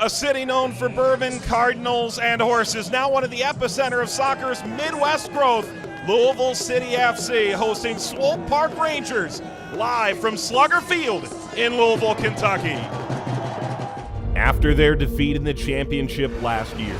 A city known for bourbon, cardinals, and horses, now one of the epicenter of soccer's Midwest growth, Louisville City FC hosting Swope Park Rangers live from Slugger Field in Louisville, Kentucky. After their defeat in the championship last year,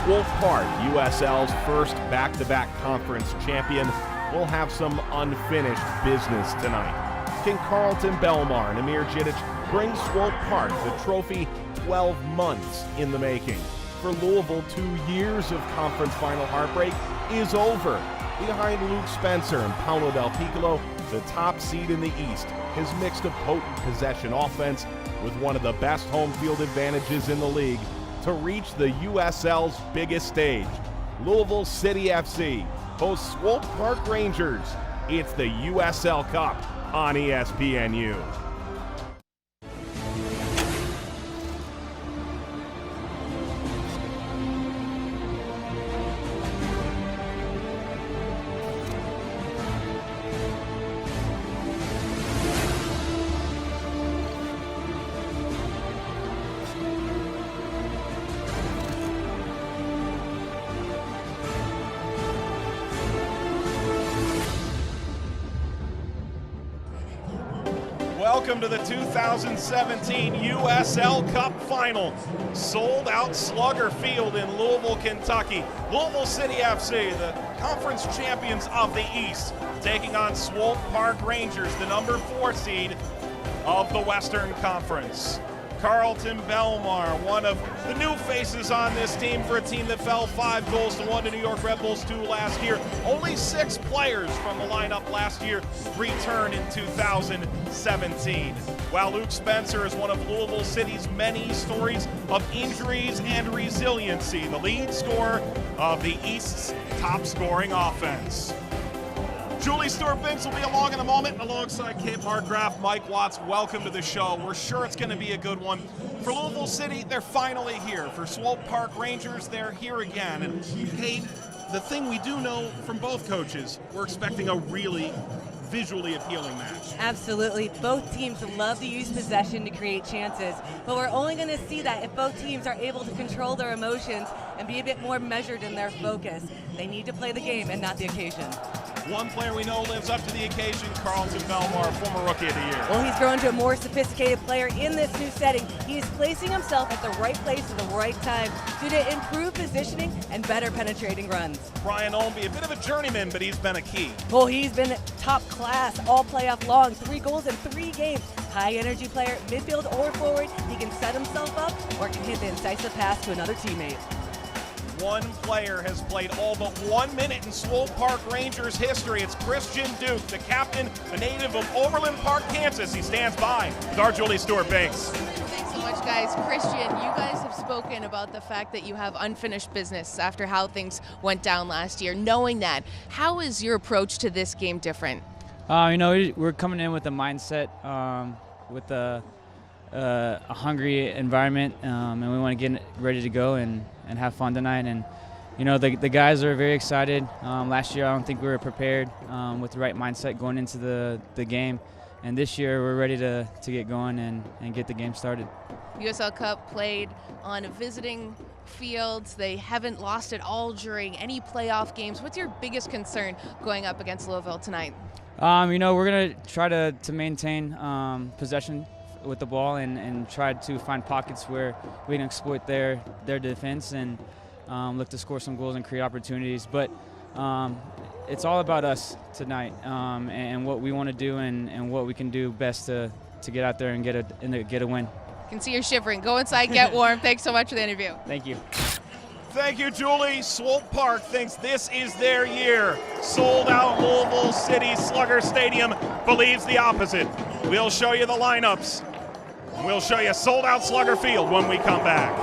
Swope Park, USL's first back-to-back conference champion, will have some unfinished business tonight. Can Carlton Belmar and Amir Jidic bring Swope Park the trophy 12 months in the making? For Louisville, 2 years of conference final heartbreak is over. Behind Luke Spencer and Paulo Del Piccolo, the top seed in the East has mixed a potent possession offense with one of the best home field advantages in the league to reach the USL's biggest stage. Louisville City FC hosts Swope Park Rangers. It's the USL Cup on ESPNU. Welcome to the 2017 USL Cup Final. Sold out Slugger Field in Louisville, Kentucky. Louisville City FC, the conference champions of the East, taking on Swope Park Rangers, the number 4 seed of the Western Conference. Carlton Belmar, one of the new faces on this team for a team that fell 5 goals to 1 to New York Red Bulls 2 last year. Only 6 players from the lineup last year returned in 2017. While Luke Spencer is one of Louisville City's many stories of injuries and resiliency, the lead scorer of the East's top scoring offense. Julie Stewart-Binks will be along in a moment alongside Kate Markgraf. Mike Watts, welcome to the show. We're sure it's going to be a good one. For Louisville City, they're finally here. For Swope Park Rangers, they're here again. And Kate, the thing we do know from both coaches, we're expecting a really visually appealing match. Absolutely. Both teams love to use possession to create chances, but we're only going to see that if both teams are able to control their emotions and be a bit more measured in their focus. They need to play the game and not the occasion. One player we know lives up to the occasion, Carlton Belmar, former Rookie of the Year. Well, he's grown to a more sophisticated player in this new setting. He's placing himself at the right place at the right time due to improved positioning and better penetrating runs. Brian Olnby, a bit of a journeyman, but he's been a key. Well, he's been top class all playoff long, 3 goals in 3 games. High energy player, midfield or forward. He can set himself up or can hit the decisive pass to another teammate. One player has played all but 1 minute in Swope Park Rangers history. It's Christian Duke, the captain, a native of Overland Park, Kansas. He stands by with our Julie Stewart-Binks. Thanks so much, guys. Christian, you guys have spoken about the fact that you have unfinished business after how things went down last year. Knowing that, how is your approach to this game different? We're coming in with a mindset, with a hungry environment, and we want to get ready to go and have fun tonight. And the guys are very excited. Last year I don't think we were prepared with the right mindset going into the game, and this year we're ready to get going and get the game started. USL Cup played on visiting fields. They haven't lost at all during any playoff games. What's your biggest concern going up against Louisville tonight? We're going to try to maintain possession with the ball and try to find pockets where we can exploit their defense and look to score some goals and create opportunities. But it's all about us tonight, and what we want to do and what we can do best to get out there and get a win. I can see you're shivering. Go inside, get warm. Thanks so much for the interview. Thank you. Thank you, Julie. Swope Park thinks this is their year. Sold out Louisville City Slugger Stadium believes the opposite. We'll show you the lineups. We'll show you sold out Slugger Field when we come back.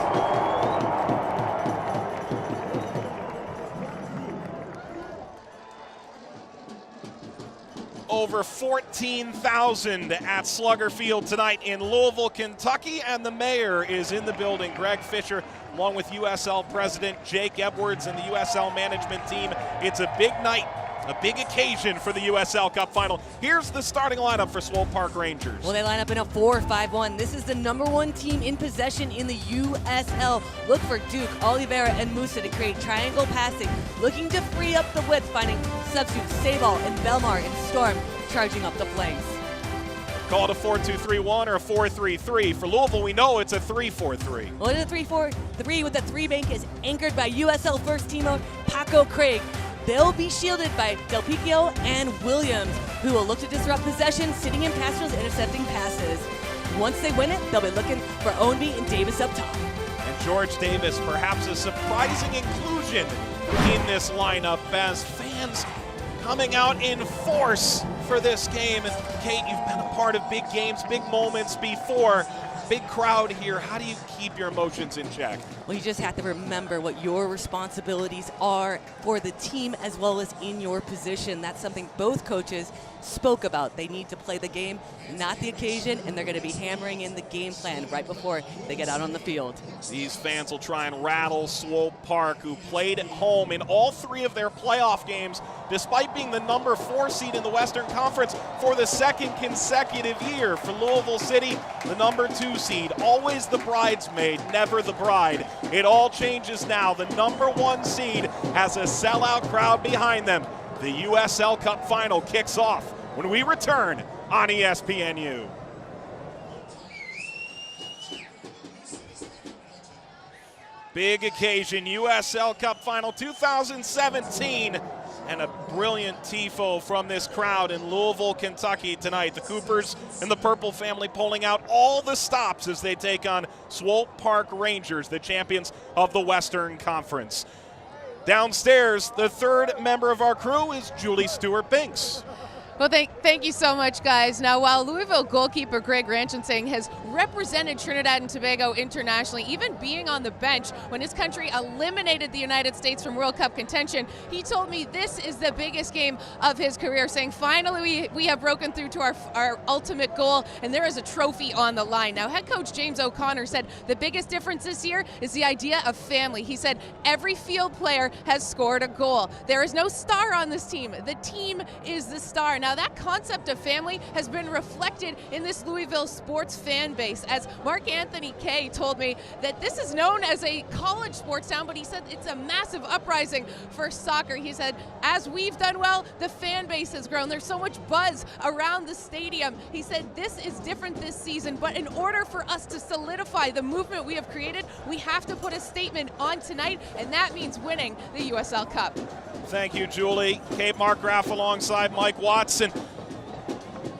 Over 14,000 at Slugger Field tonight in Louisville, Kentucky, and the mayor is in the building, Greg Fisher, along with USL President Jake Edwards and the USL management team. It's a big night A big occasion for the USL Cup final. Here's the starting lineup for Swope Park Rangers. Well, they line up in a 4-5-1. This is the #1 team in possession in the USL. Look for Duke, Oliveira, and Musa to create triangle passing, looking to free up the width, finding substitutes Sabal and Belmar and Storm charging up the flanks. Call it a 4-2-3-1 or a 4-3-3. For Louisville, we know it's a 3-4-3. Well, it is a 3-4-3 with the three bank is anchored by USL first teamer Paco Craig. They'll be shielded by Del Picchio and Williams, who will look to disrupt possession, sitting in pass drills, intercepting passes. Once they win it, they'll be looking for Ownby and Davis up top. And George Davis, perhaps a surprising inclusion in this lineup as fans coming out in force for this game. And Kate, you've been a part of big games, big moments before. Big crowd here. How do you keep your emotions in check? Well, you just have to remember what your responsibilities are for the team as well as in your position. That's something both coaches spoke about. They need to play the game, not the occasion, and they're going to be hammering in the game plan right before they get out on the field. These fans will try and rattle Swope Park, who played at home in all 3 of their playoff games, despite being the #4 seed in the Western Conference for the 2nd consecutive year. For Louisville City, the #2 seed, always the bridesmaid, never the bride. It all changes now. The #1 seed has a sellout crowd behind them. The USL Cup final kicks off when we return on ESPNU. Big occasion, USL Cup final 2017, and a brilliant tifo from this crowd in Louisville, Kentucky tonight. The Coopers and the Purple family pulling out all the stops as they take on Swope Park Rangers, the champions of the Western Conference. Downstairs, the 3rd member of our crew is Julie Stewart-Binks. Well, thank you so much, guys. Now, while Louisville goalkeeper Greg Ranchentsing has represented Trinidad and Tobago internationally, even being on the bench when his country eliminated the United States from World Cup contention, he told me this is the biggest game of his career, saying finally we have broken through to our ultimate goal, and there is a trophy on the line. Now, head coach James O'Connor said the biggest difference this year is the idea of family. He said every field player has scored a goal. There is no star on this team. The team is the star. Now, that concept of family has been reflected in this Louisville sports fan base, as Mark Anthony Kay told me that this is known as a college sports town, but he said it's a massive uprising for soccer. He said, as we've done well, the fan base has grown. There's so much buzz around the stadium. He said this is different this season, but in order for us to solidify the movement we have created, we have to put a statement on tonight, and that means winning the USL Cup. Thank you, Julie. Kate Markgraf alongside Mike Watson.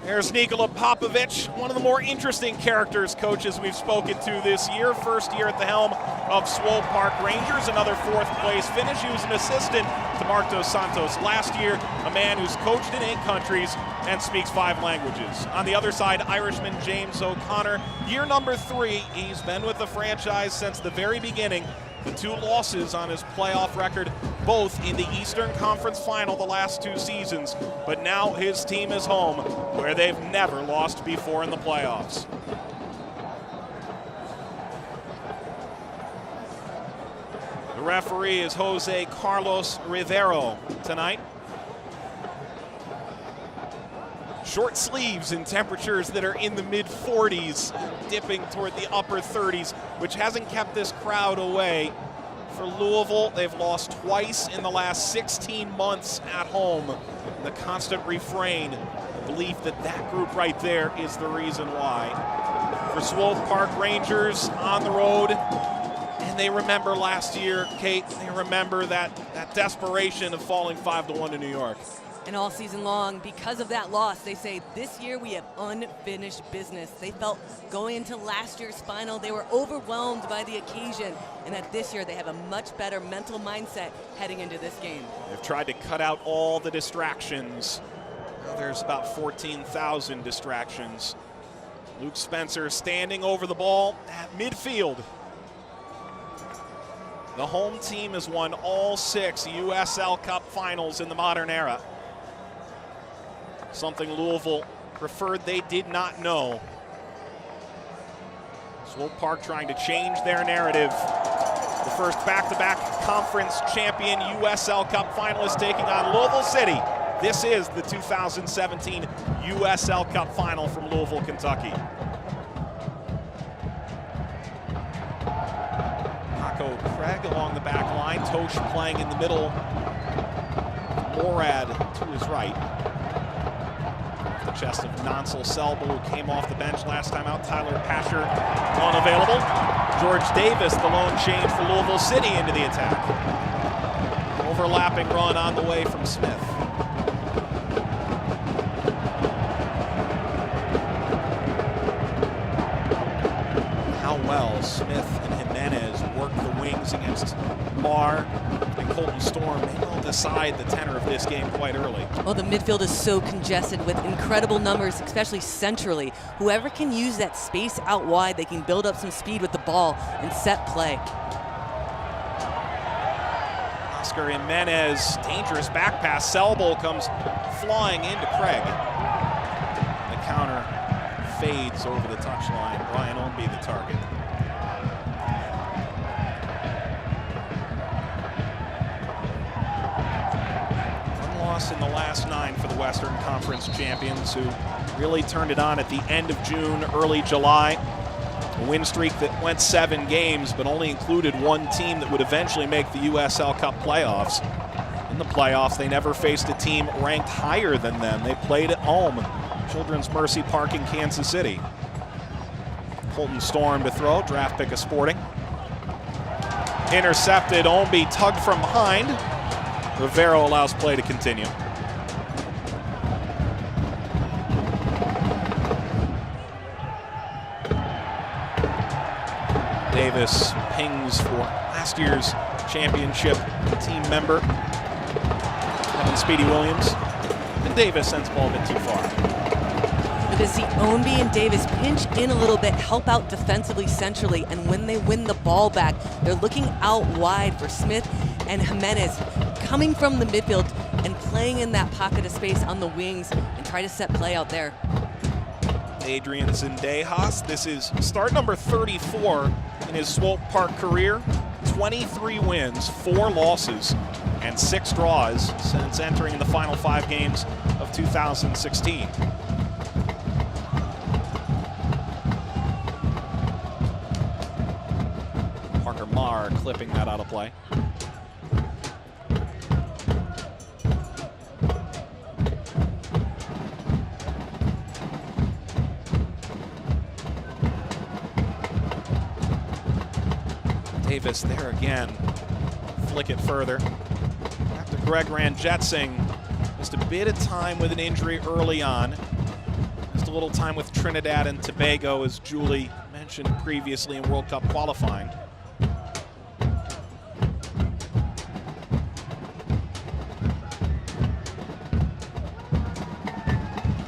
There's Nikola Popovic, one of the more interesting characters coaches we've spoken to this year. First year at the helm of Swope Park Rangers, another 4th place finish. He was an assistant to Mark Dos Santos last year, a man who's coached in 8 countries and speaks 5 languages. On the other side, Irishman James O'Connor, year #3. He's been with the franchise since the very beginning. The 2 losses on his playoff record, both in the Eastern Conference Final the last 2 seasons. But now his team is home, where they've never lost before in the playoffs. The referee is Jose Carlos Rivero tonight. Short sleeves in temperatures that are in the mid-40s, dipping toward the upper 30s, which hasn't kept this crowd away. For Louisville, they've lost twice in the last 16 months at home. The constant refrain, the belief that that group right there is the reason why. For Swope Park Rangers on the road, and they remember last year, Kate, they remember that desperation of falling 5-1 to New York. And all season long, because of that loss, they say this year we have unfinished business. They felt going into last year's final, they were overwhelmed by the occasion, and that this year they have a much better mental mindset heading into this game. They've tried to cut out all the distractions. Now there's about 14,000 distractions. Luke Spencer standing over the ball at midfield. The home team has won all 6 USL Cup finals in the modern era. Something Louisville preferred they did not know. Swope Park trying to change their narrative. The first back-to-back conference champion USL Cup finalist taking on Louisville City This is the 2017 USL Cup final from Louisville, Kentucky. Paco Craig along the back line. Tosh playing in the middle. Morad to his right. Off the chest of Nansel Selbo, who came off the bench last time out. Tyler Pasher unavailable. George Davis, the lone change for Louisville City, into the attack. Overlapping run on the way from Smith. How well Smith and Jimenez work the wings against Marr and Colton Storm. They will decide the tenor of this game quite early. Well, the midfield is so congested with incredible numbers, especially centrally. Whoever can use that space out wide, they can build up some speed with the ball and set play. Oscar Jimenez, dangerous back pass. Selbo comes flying into Craig. The counter fades over the touchline. Brian Ownby the target. One loss in the last 9 for the Western Conference champions, who really turned it on at the end of June, early July. A win streak that went 7 games, but only included one team that would eventually make the USL Cup playoffs. In the playoffs, they never faced a team ranked higher than them. They played at home, Children's Mercy Park in Kansas City. Colton Storm to throw, draft pick of Sporting. Intercepted, Ownby tugged from behind. Rivero allows play to continue. Davis pings for last year's championship team member, Kevin Speedy Williams. And Davis sends the ball a bit too far. We're going to see Ownby and Davis pinch in a little bit, help out defensively centrally, and when they win the ball back, they're looking out wide for Smith and Jimenez, coming from the midfield and playing in that pocket of space on the wings and try to set play out there. Adrian Zendejas, this is start number 34 in his Swope Park career. 23 wins, 4 losses, and 6 draws since entering the final 5 games of 2016. Parker Marr clipping that out of play. Davis there again. Flick it further. After Greg Ranjetsing, just a bit of time with an injury early on. Just a little time with Trinidad and Tobago, as Julie mentioned previously in World Cup qualifying.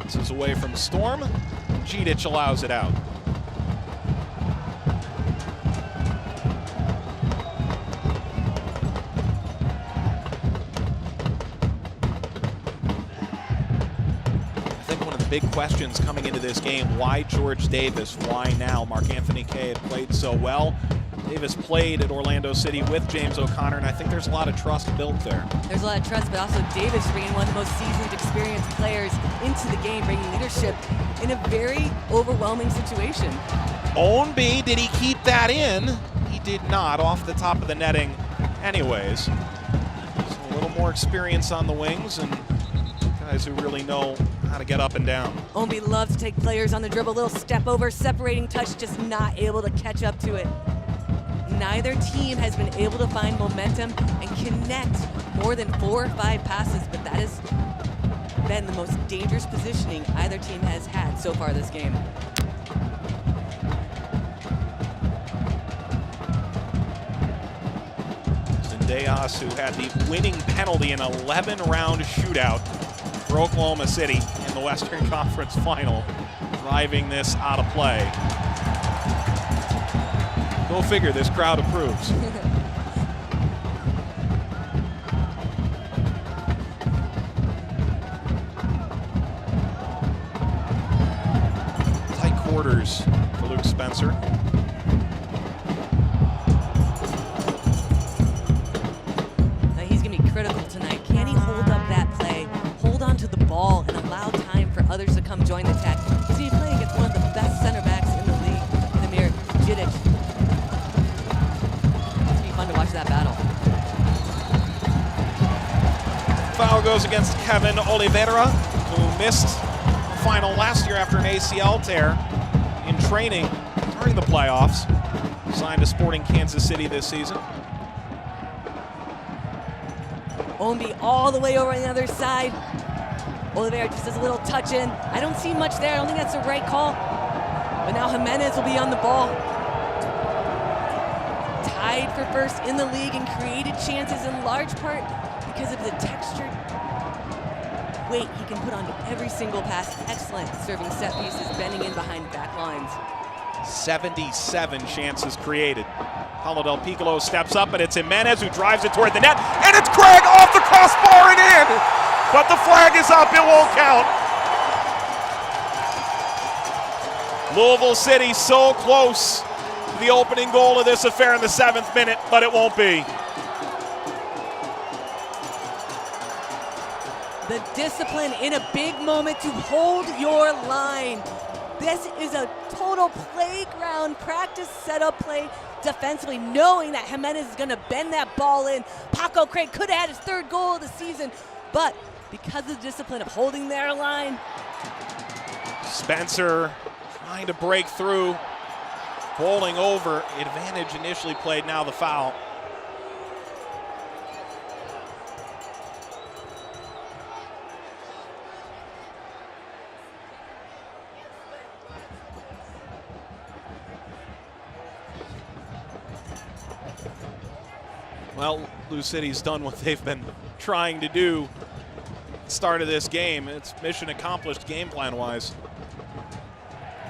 This is away from Storm. Gedic allows it out. Big questions coming into this game. Why George Davis? Why now? Mark Anthony Kaye had played so well. Davis played at Orlando City with James O'Connor, and I think there's a lot of trust built there. There's a lot of trust, but also Davis bringing one of the most seasoned, experienced players into the game, bringing leadership in a very overwhelming situation. Ownby, did he keep that in? He did not, off the top of the netting anyways. So a little more experience on the wings, and guys who really know how to get up and down. Ownby loves to take players on the dribble, little step over, separating touch, just not able to catch up to it. Neither team has been able to find momentum and connect more than 4 or 5 passes, but that has been the most dangerous positioning either team has had so far this game. Zendejas, who had the winning penalty in an 11-round shootout for Oklahoma City in the Western Conference Final, driving this out of play. Go figure, this crowd approves. Tight quarters for Luke Spencer. Now he's going to be critical tonight. Can he hold up that play? Hold on come join the attack. He's going to be playing against one of the best center backs in the league, Namir Jidic. It's going to be fun to watch that battle. Foul goes against Kevin Oliveira, who missed the final last year after an ACL tear in training during the playoffs. Signed to Sporting Kansas City this season. Ownby all the way over on the other side. Oliveira just does a little touch in. I don't see much there. I don't think that's the right call. But now Jimenez will be on the ball. Tied for first in the league and created chances in large part because of the textured weight he can put on every single pass. Excellent serving set pieces, bending in behind back lines. 77 chances created. Paulo Del Piccolo steps up, and it's Jimenez who drives it toward the net, and it's Craig off the crossbar and in! But the flag is up, it won't count. Louisville City so close to the opening goal of this affair in the 7th minute, but it won't be. The discipline in a big moment to hold your line. This is a total playground practice setup play defensively, knowing that Jimenez is going to bend that ball in. Paco Craig could have had his 3rd goal of the season, but because of the discipline of holding their line. Spencer trying to break through, bowling over. Advantage initially played, now the foul. Well, Lou City's done what they've been trying to do at the start of this game. It's mission accomplished game plan-wise.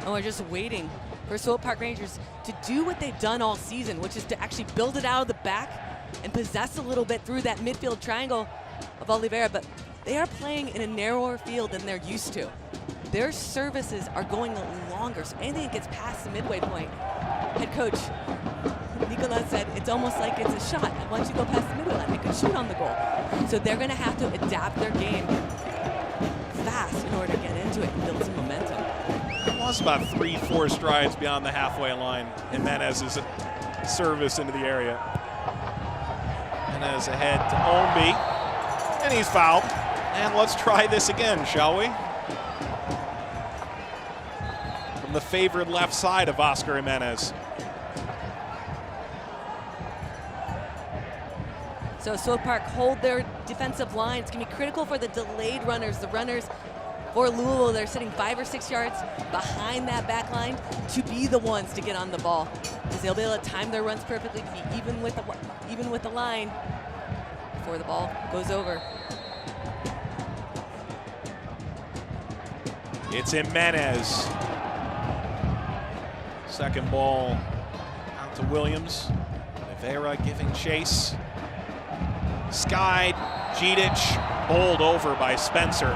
And we're just waiting for Swope Park Rangers to do what they've done all season, which is to actually build it out of the back and possess a little bit through that midfield triangle of Oliveira. But they are playing in a narrower field than they're used to. Their services are going longer, so anything that gets past the midway point. Head coach Nicolas said it's almost like it's a shot. Once you go past the midway line, they can shoot on the goal. So they're going to have to adapt their game fast in order to get into it and build some momentum. It was about 3-4 strides beyond the halfway line. Jimenez's service into the area. Jimenez ahead to Ownby, and he's fouled. And let's try this again, shall we? From the favored left side of Oscar Jimenez. So Swope Park hold their defensive line. It's going to be critical for the delayed runners. The runners for Louisville, they're sitting 5 or 6 yards behind that back line to be the ones to get on the ball, because they'll be able to time their runs perfectly, to be even with the line before the ball goes over. It's Jimenez. Second ball out to Williams. Oliveira giving chase. Skied, Jidic, bowled over by Spencer.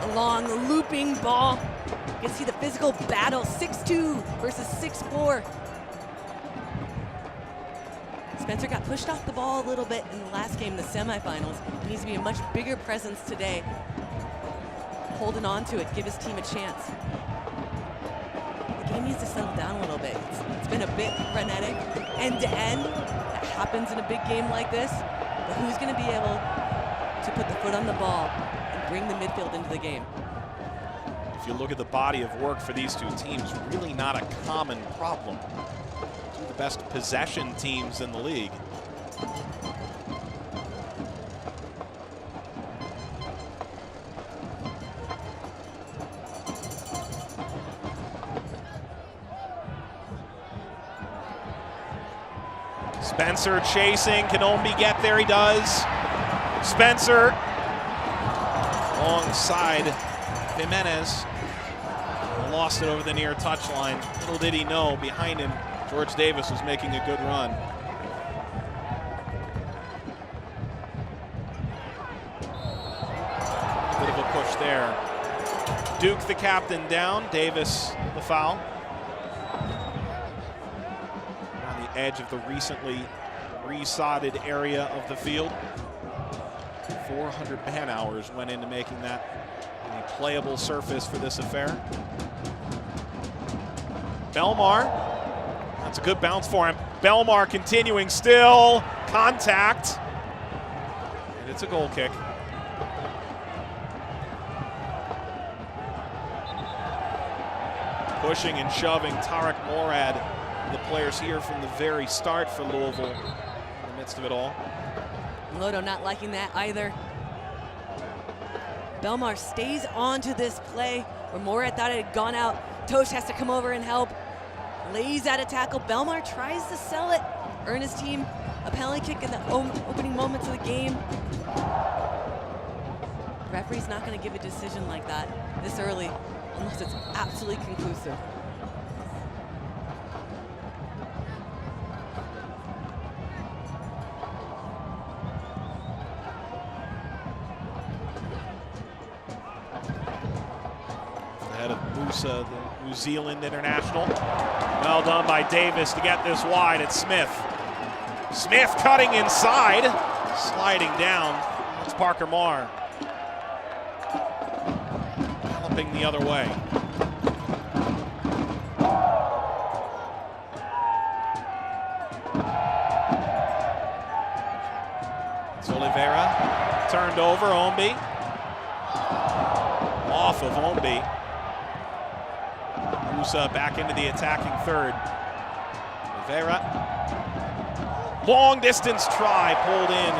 A long looping ball. You can see the physical battle, 6'2" versus 6'4". Spencer got pushed off the ball a little bit in the last game, the semifinals. He needs to be a much bigger presence today. Holding on to it, give his team a chance. The game needs to settle down a little bit. It's been a bit frenetic, end to end. That happens in a big game like this. But who's going to be able to put the foot on the ball and bring the midfield into the game? If you look at the body of work for these two teams, really not a common problem. Two of the best possession teams in the league. Spencer chasing, can Ownby get there? He does. Spencer alongside Jimenez. Lost it over the near touchline. Little did he know, behind him, George Davis was making a good run. Bit of a push there. Duke, the captain, down. Davis, the foul. On the edge of the recently resodded area of the field. 400 man hours went into making that a playable surface for this affair. Belmar, that's a good bounce for him. Belmar continuing still, contact, and it's a goal kick. Pushing and shoving Tarek Morad, the players here from the very start for Louisville in the midst of it all. Lodo not liking that either. Belmar stays on to this play where Morad thought it had gone out. Tosh has to come over and help. Lays out a tackle. Belmar tries to sell it. Earn his team a penalty kick in the opening moments of the game. Referee's not going to give a decision like that this early unless it's absolutely conclusive. Ahead of Musa, the New Zealand international. Well done by Davis to get this wide. It's Smith. Smith cutting inside, sliding down. It's Parker Marr. Galloping the other way. It's Oliveira. Turned over, Ombi. Off of Ombi. Musa back into the attacking third. Oliveira. Long distance try pulled in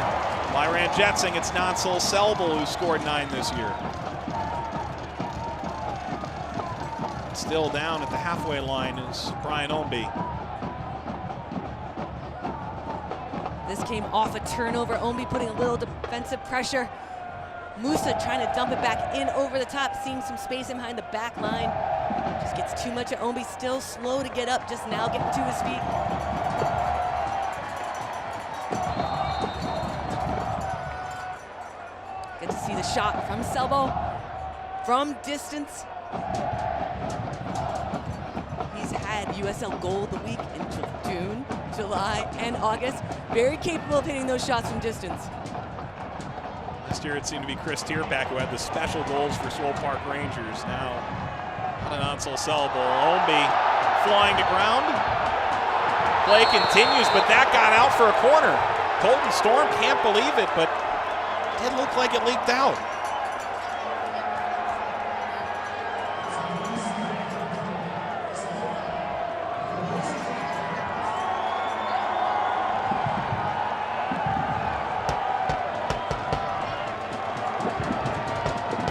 by Ranjetsing. It's Nansel Selbel who scored 9 this year. Still down at the halfway line is Brian Ombi. This came off a turnover. Ombi putting a little defensive pressure. Musa trying to dump it back in over the top, seeing some space in behind the back line. Just gets too much of Ombi, still slow to get up, just now getting to his feet. Good to see the shot from Selbo from distance. He's had USL goal of the week in June, July, and August. Very capable of hitting those shots from distance. Last year it seemed to be Chris Tierbeck who had the special goals for Swope Park Rangers. Now, Nansel Selbel. Ombi flying to ground. Play continues, but that got out for a corner. Colton Storm can't believe it, but it did look like it leaked out.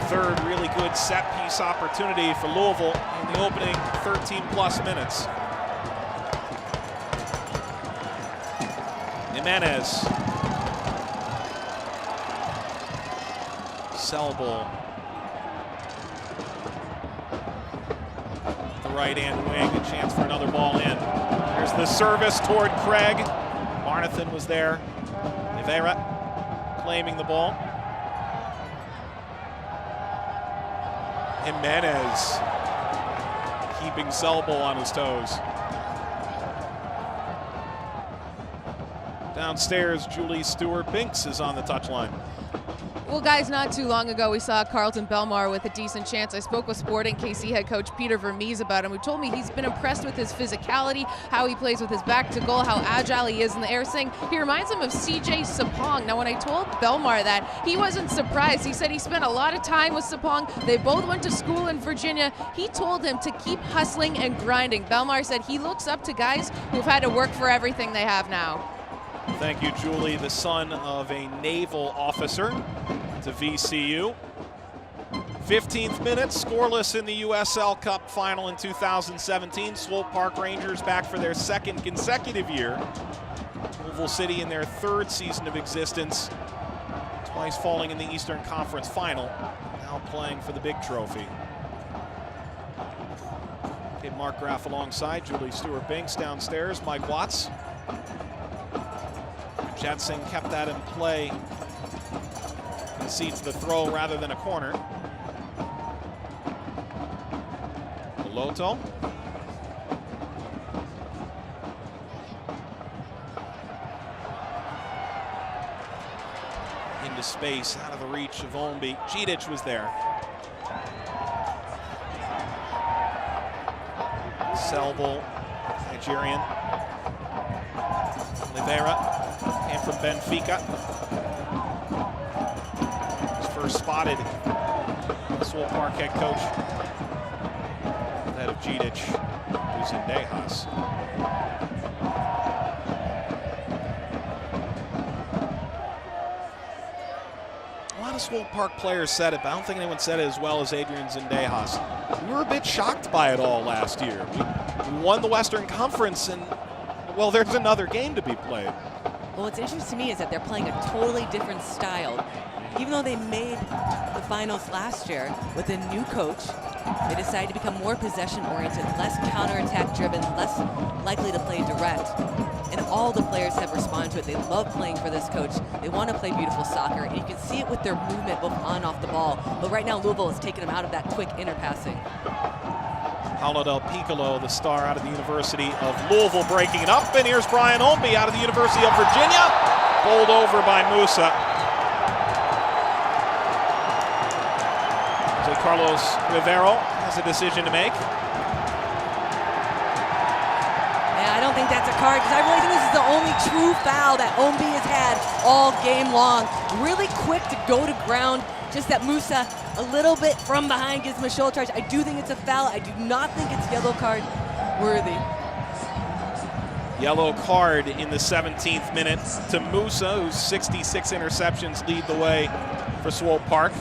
Third really good set-piece opportunity for Louisville in the opening 13-plus minutes. Jimenez. Selbel. The right-hand wing, a chance for another ball in. There's the service toward Craig. Barnathan was there. Rivera claiming the ball. Jimenez keeping Selbel on his toes. Downstairs, Julie Stewart-Binks is on the touchline. Well, guys, not too long ago, we saw Carlton Belmar with a decent chance. I spoke with Sporting KC head coach Peter Vermees about him, who told me he's been impressed with his physicality, how he plays with his back to goal, how agile he is in the air, saying he reminds him of CJ Sapong. Now, when I told Belmar that, he wasn't surprised. He said he spent a lot of time with Sapong. They both went to school in Virginia. He told him to keep hustling and grinding. Belmar said he looks up to guys who've had to work for everything they have now. Thank you, Julie, the son of a naval officer to VCU. 15th minute, scoreless in the USL Cup final in 2017. Swope Park Rangers back for their second consecutive year. Louisville City in their third season of existence, twice falling in the Eastern Conference final, now playing for the big trophy. Okay, Mark Graff alongside, Julie Stewart-Binks downstairs, Mike Watts. Jetsing kept that in play. Concedes the throw rather than a corner. Loto. Into space, out of the reach of Ombi. Gedic was there. Selbel, Nigerian. Oliveira came from Benfica. Was first spotted. Swope Park head coach. That of Gedic, who's in Dejas. A lot of Swope Park players said it, but I don't think anyone said it as well as Adrian Zendejas. We were a bit shocked by it all last year. We won the Western Conference, and, well, there's another game to be played. Well, what's interesting to me is that they're playing a totally different style. Even though they made the finals last year with a new coach, they decided to become more possession-oriented, less counterattack driven, less likely to play direct. And all the players have responded to it. They love playing for this coach. They want to play beautiful soccer, and you can see it with their movement both on and off the ball. But right now, Louisville has taken them out of that quick inner passing. Paulo Del Piccolo, the star out of the University of Louisville, breaking it up. And here's Brian Ombi out of the University of Virginia. Bowled over by Musa. So Carlos Rivero has a decision to make. I don't think that's a card, because I really think this is the only true foul that Ombi has had all game long. Really quick to go to ground, just that Musa a little bit from behind gives him a shoulder charge. I do think it's a foul. I do not think it's yellow card worthy. Yellow card in the 17th minute to Musa, whose 66 interceptions lead the way for Swope Park.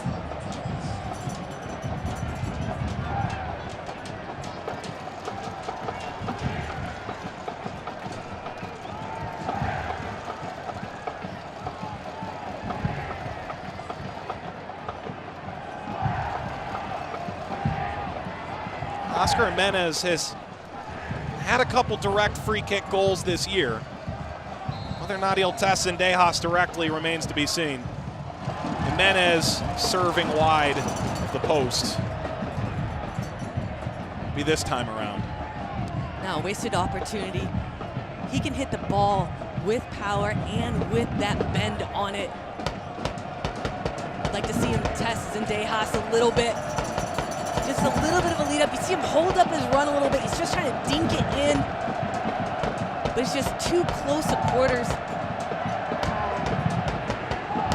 Oscar Jimenez has had a couple direct free kick goals this year. Whether or not he'll test Zendejas directly remains to be seen. Jimenez serving wide of the post. Be this time around. Now, wasted opportunity. He can hit the ball with power and with that bend on it. I'd like to see him test Zendejas a little bit. Just a little bit of a lead up. You see him hold up his run a little bit. He's just trying to dink it in. But it's just too close to quarters.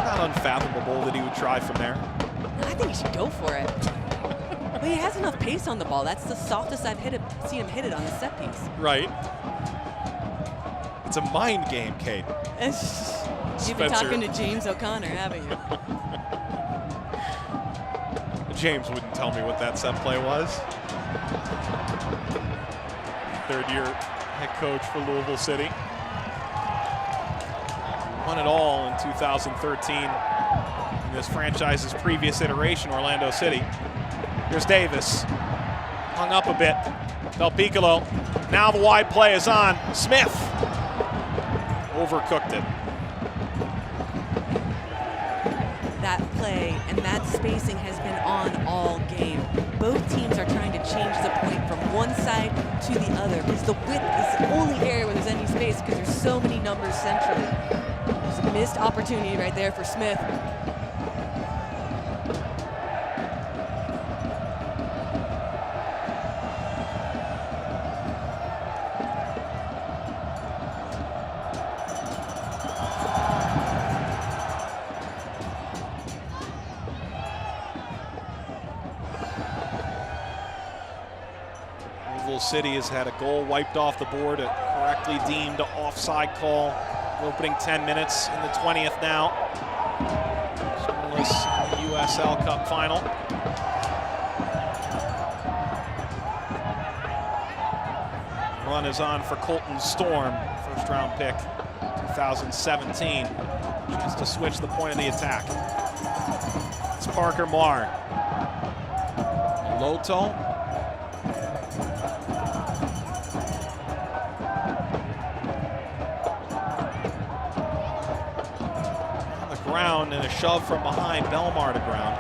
Not unfathomable that he would try from there. I think he should go for it. But he has enough pace on the ball. That's the softest I've seen him hit it on the set piece. Right. It's a mind game, Kate. You've been talking to James O'Connor, haven't you? James wouldn't tell me what that set play was. Third-year head coach for Louisville City. Won it all in 2013 in this franchise's previous iteration, Orlando City. Here's Davis. Hung up a bit. Del Piccolo. Now the wide play is on. Smith. Overcooked it. That play and that spacing has been on all game. Both teams are trying to change the point from one side to the other, because the width is the only area where there's any space, because there's so many numbers centrally. There's a missed opportunity right there for Smith. Louisville City has had a goal wiped off the board, a correctly deemed offside call. Opening 10 minutes in the 20th now. Scoreless in the USL Cup final. Run is on for Colton Storm, first round pick 2017. Chance to switch the point of the attack. It's Parker Marr. Loto. Ground and a shove from behind, Belmar to ground.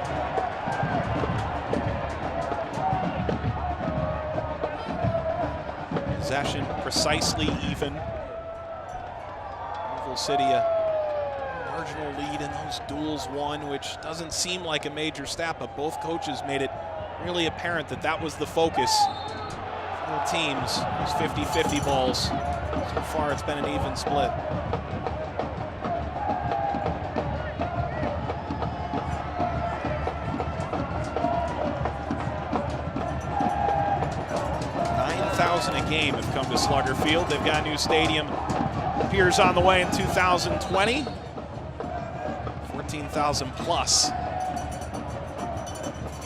Possession precisely even. Louisville City a margin 1-0 lead in those duels won, which doesn't seem like a major stat, but both coaches made it really apparent that that was the focus for the teams. Those 50-50 balls. So far it's been an even split. A game have come to Slugger Field. They've got a new stadium. Appears on the way in 2020. 14,000 plus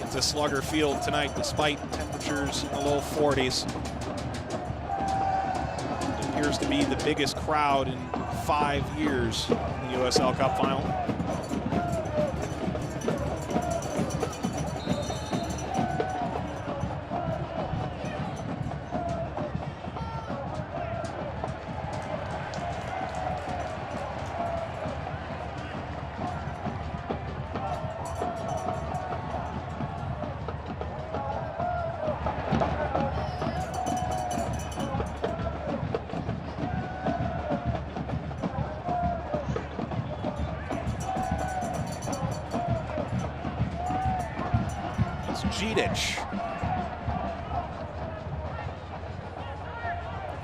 into Slugger Field tonight, despite temperatures in the low 40s. It appears to be the biggest crowd in 5 years in the USL Cup final.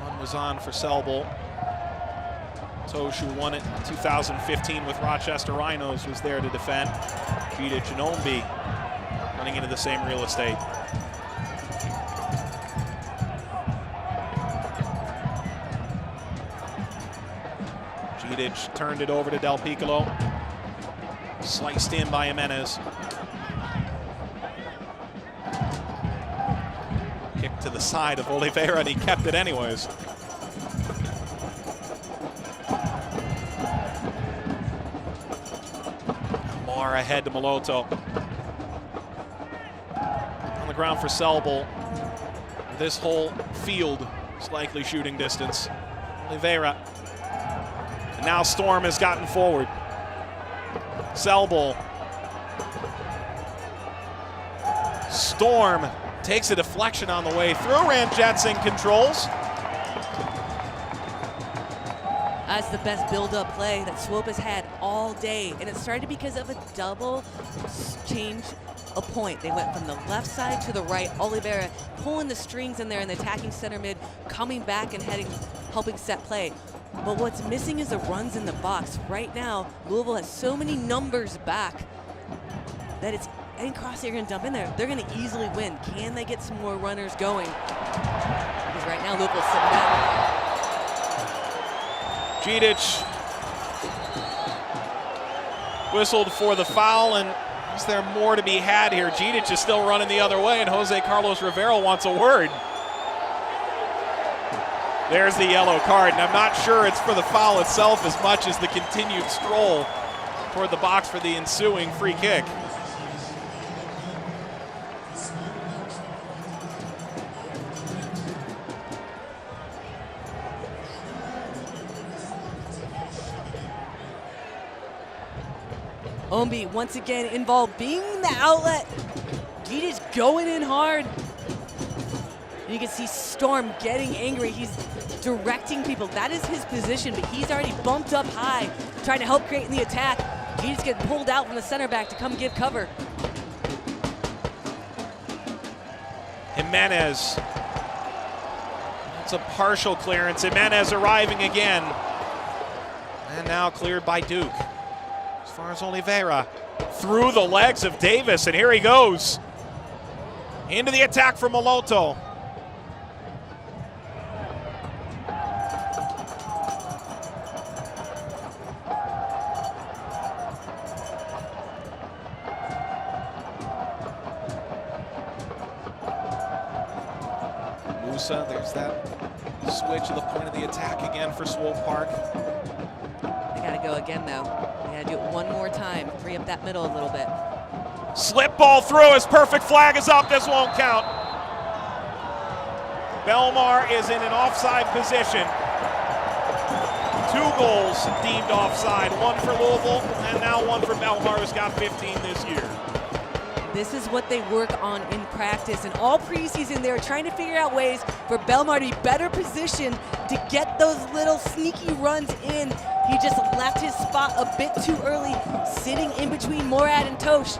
One was on for Selbel. Tosh, who won it in 2015 with Rochester Rhinos, was there to defend. Jidic and Ombi running into the same real estate. Jidic turned it over to Del Piccolo. Sliced in by Jimenez. Kick to the side of Oliveira, and he kept it anyways. Mar ahead to Moloto. On the ground for Selbel. This whole field is likely shooting distance. Oliveira. And now Storm has gotten forward. Selbel. Storm takes a deflection on the way through. Ranjetsingh controls. That's the best build-up play that Swope has had all day, and it started because of a double change of point. They went from the left side to the right. Oliveira pulling the strings in there in the attacking center mid, coming back and helping set play. But what's missing is the runs in the box. Right now, Louisville has so many numbers back that it's any cross they're going to dump in there, they're going to easily win. Can they get some more runners going? Because right now, Louisville's sitting back. Jidic whistled for the foul, and is there more to be had here? Jidic is still running the other way, and Jose Carlos Rivera wants a word. There's the yellow card, and I'm not sure it's for the foul itself as much as the continued stroll toward the box for the ensuing free kick. Ombi once again involved, being the outlet. Jidic going in hard. You can see Storm getting angry. He's directing people. That is his position, but he's already bumped up high, trying to help create in the attack. Jidic gets pulled out from the center back to come give cover. Jimenez. It's a partial clearance. Jimenez arriving again. And now cleared by Duke. As far as Oliveira. Through the legs of Davis, and here he goes. Into the attack for Moloto. Musa, there's that switch to the point of the attack again for Swope Park. They gotta go again though. They gotta do it one more time, free up that middle a little bit. Slip ball through, his perfect flag is up, this won't count. Belmar is in an offside position. 2 goals deemed offside, one for Louisville and now one for Belmar, who's got 15 this year. This is what they work on in practice, and all preseason they were trying to figure out ways for Belmar to be better positioned to get those little sneaky runs in. He just left his spot a bit too early, sitting in between Morad and Tosh.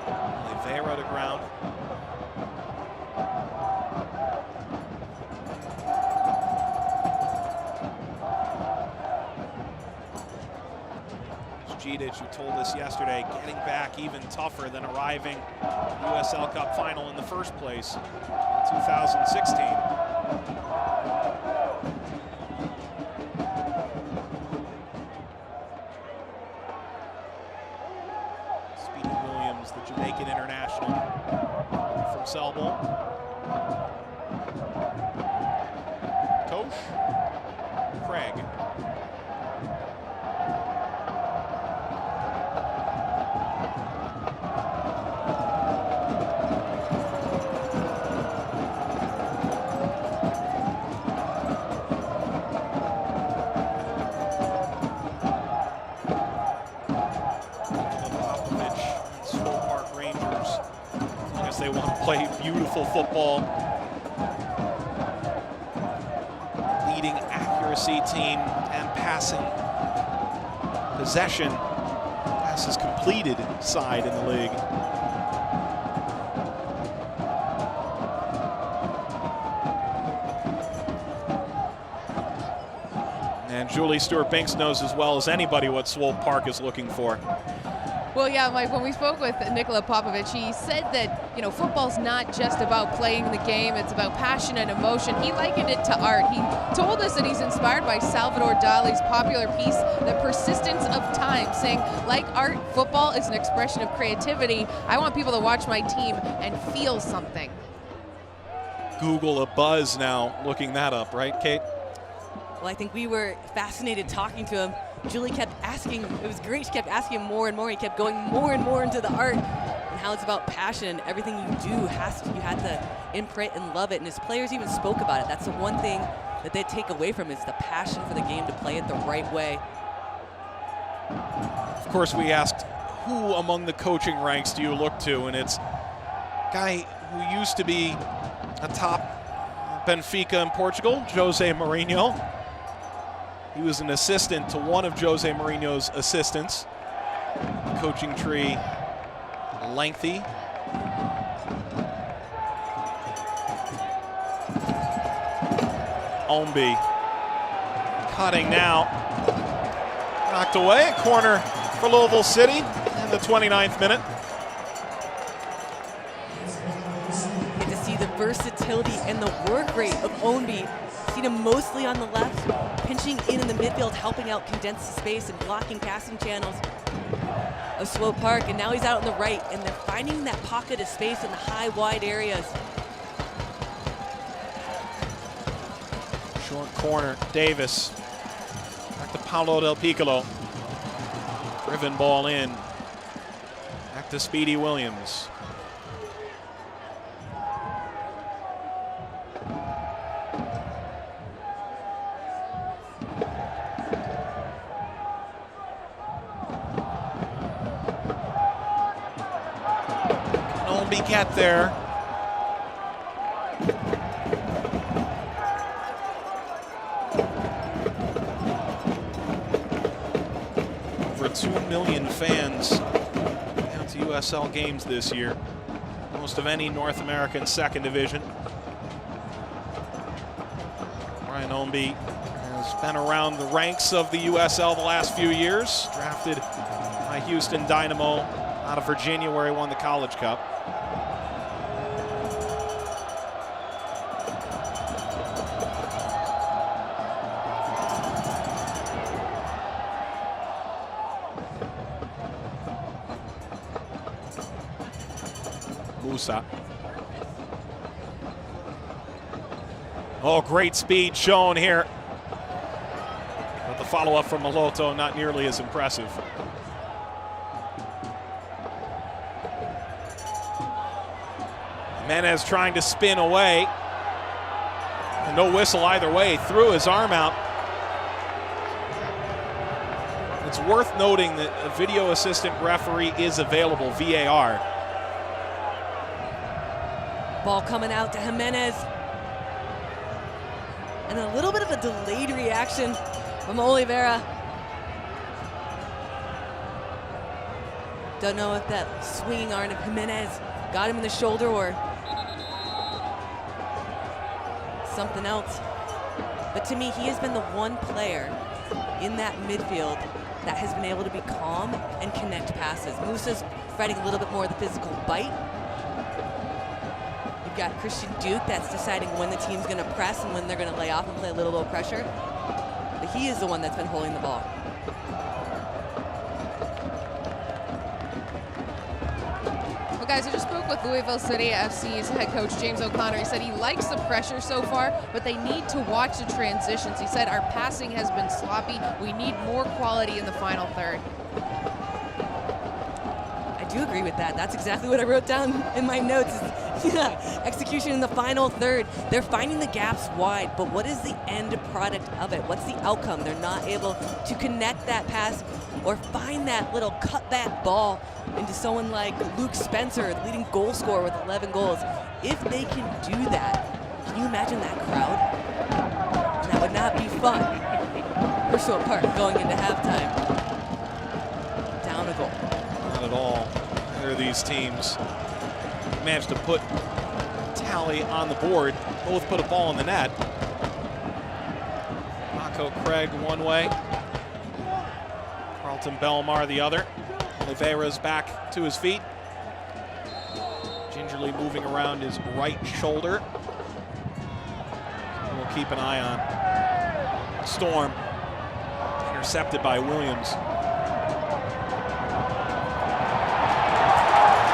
Oliveira to ground. Gidic, who told us yesterday, getting back even tougher than arriving USL Cup final in the first place in 2016. Speedy Williams, the Jamaican international from Selborne. Tosh, Craig. Swope Park Rangers. I guess they want to play beautiful football. Leading accuracy team and passing possession, passes completed side in the league. And Julie Stewart-Binks knows as well as anybody what Swope Park is looking for. Well, yeah, Mike, when we spoke with Nikola Popovic, he said that, you know, football's not just about playing the game, it's about passion and emotion. He likened it to art. He told us that he's inspired by Salvador Dali's popular piece, The Persistence of Time, saying, like art, football is an expression of creativity. I want people to watch my team and feel something. Google a buzz now, looking that up, right, Kate? Well, I think we were fascinated talking to him. Julie kept asking, it was great, she kept asking him more and more. He kept going more and more into the art and how it's about passion. Everything you do you have to imprint and love it. And his players even spoke about it. That's the one thing that they take away from it, is the passion for the game, to play it the right way. Of course, we asked, who among the coaching ranks do you look to? And it's a guy who used to be atop Benfica in Portugal, Jose Mourinho. He was an assistant to one of Jose Mourinho's assistants. The coaching tree lengthy. Ombi cutting now. Knocked away, a corner for Louisville City in the 29th minute. Get to see the versatility and the work rate of Ombi. Seen him mostly on the left, pinching in the midfield, helping out condense the space and blocking passing channels of Swope Park. And now he's out on the right, and they're finding that pocket of space in the high, wide areas. Short corner, Davis. Back to Paulo Del Piccolo. Driven ball in. Back to Speedy Williams. Get there. Over 2 million fans out to USL games this year, most of any North American second division. Ryan Ombi has been around the ranks of the USL the last few years, drafted by Houston Dynamo out of Virginia, where he won the College Cup. Musa. Oh, great speed shown here. But the follow-up from Maloto not nearly as impressive. Jimenez trying to spin away. And no whistle either way. Threw his arm out. It's worth noting that a video assistant referee is available, VAR. Ball coming out to Jimenez. And a little bit of a delayed reaction from Oliveira. Don't know if that swinging arm of Jimenez got him in the shoulder or something else. But to me, he has been the one player in that midfield that has been able to be calm and connect passes. Musa's fighting a little bit more of the physical bite. You've got Christian Duke that's deciding when the team's going to press and when they're going to lay off and play a little bit of pressure. But he is the one that's been holding the ball. Well, guys, I just spoke with Louisville City FC's head coach, James O'Connor. He said he likes the pressure so far, but they need to watch the transitions. He said our passing has been sloppy. We need more quality in the final third. I do agree with that. That's exactly what I wrote down in my notes. Execution in the final third. They're finding the gaps wide, but what is the end product of it? What's the outcome? They're not able to connect that pass or find that little cutback ball into someone like Luke Spencer, the leading goal scorer with 11 goals. If they can do that, can you imagine that crowd? That would not be fun for Swope Park going into halftime. Down a goal. Not at all. Here are these teams managed to put tally on the board. Both put a ball in the net. Paco Craig one way. Carlton Belmar the other. Oliveira's back to his feet. Gingerly moving around his right shoulder. We'll keep an eye on Storm. Intercepted by Williams.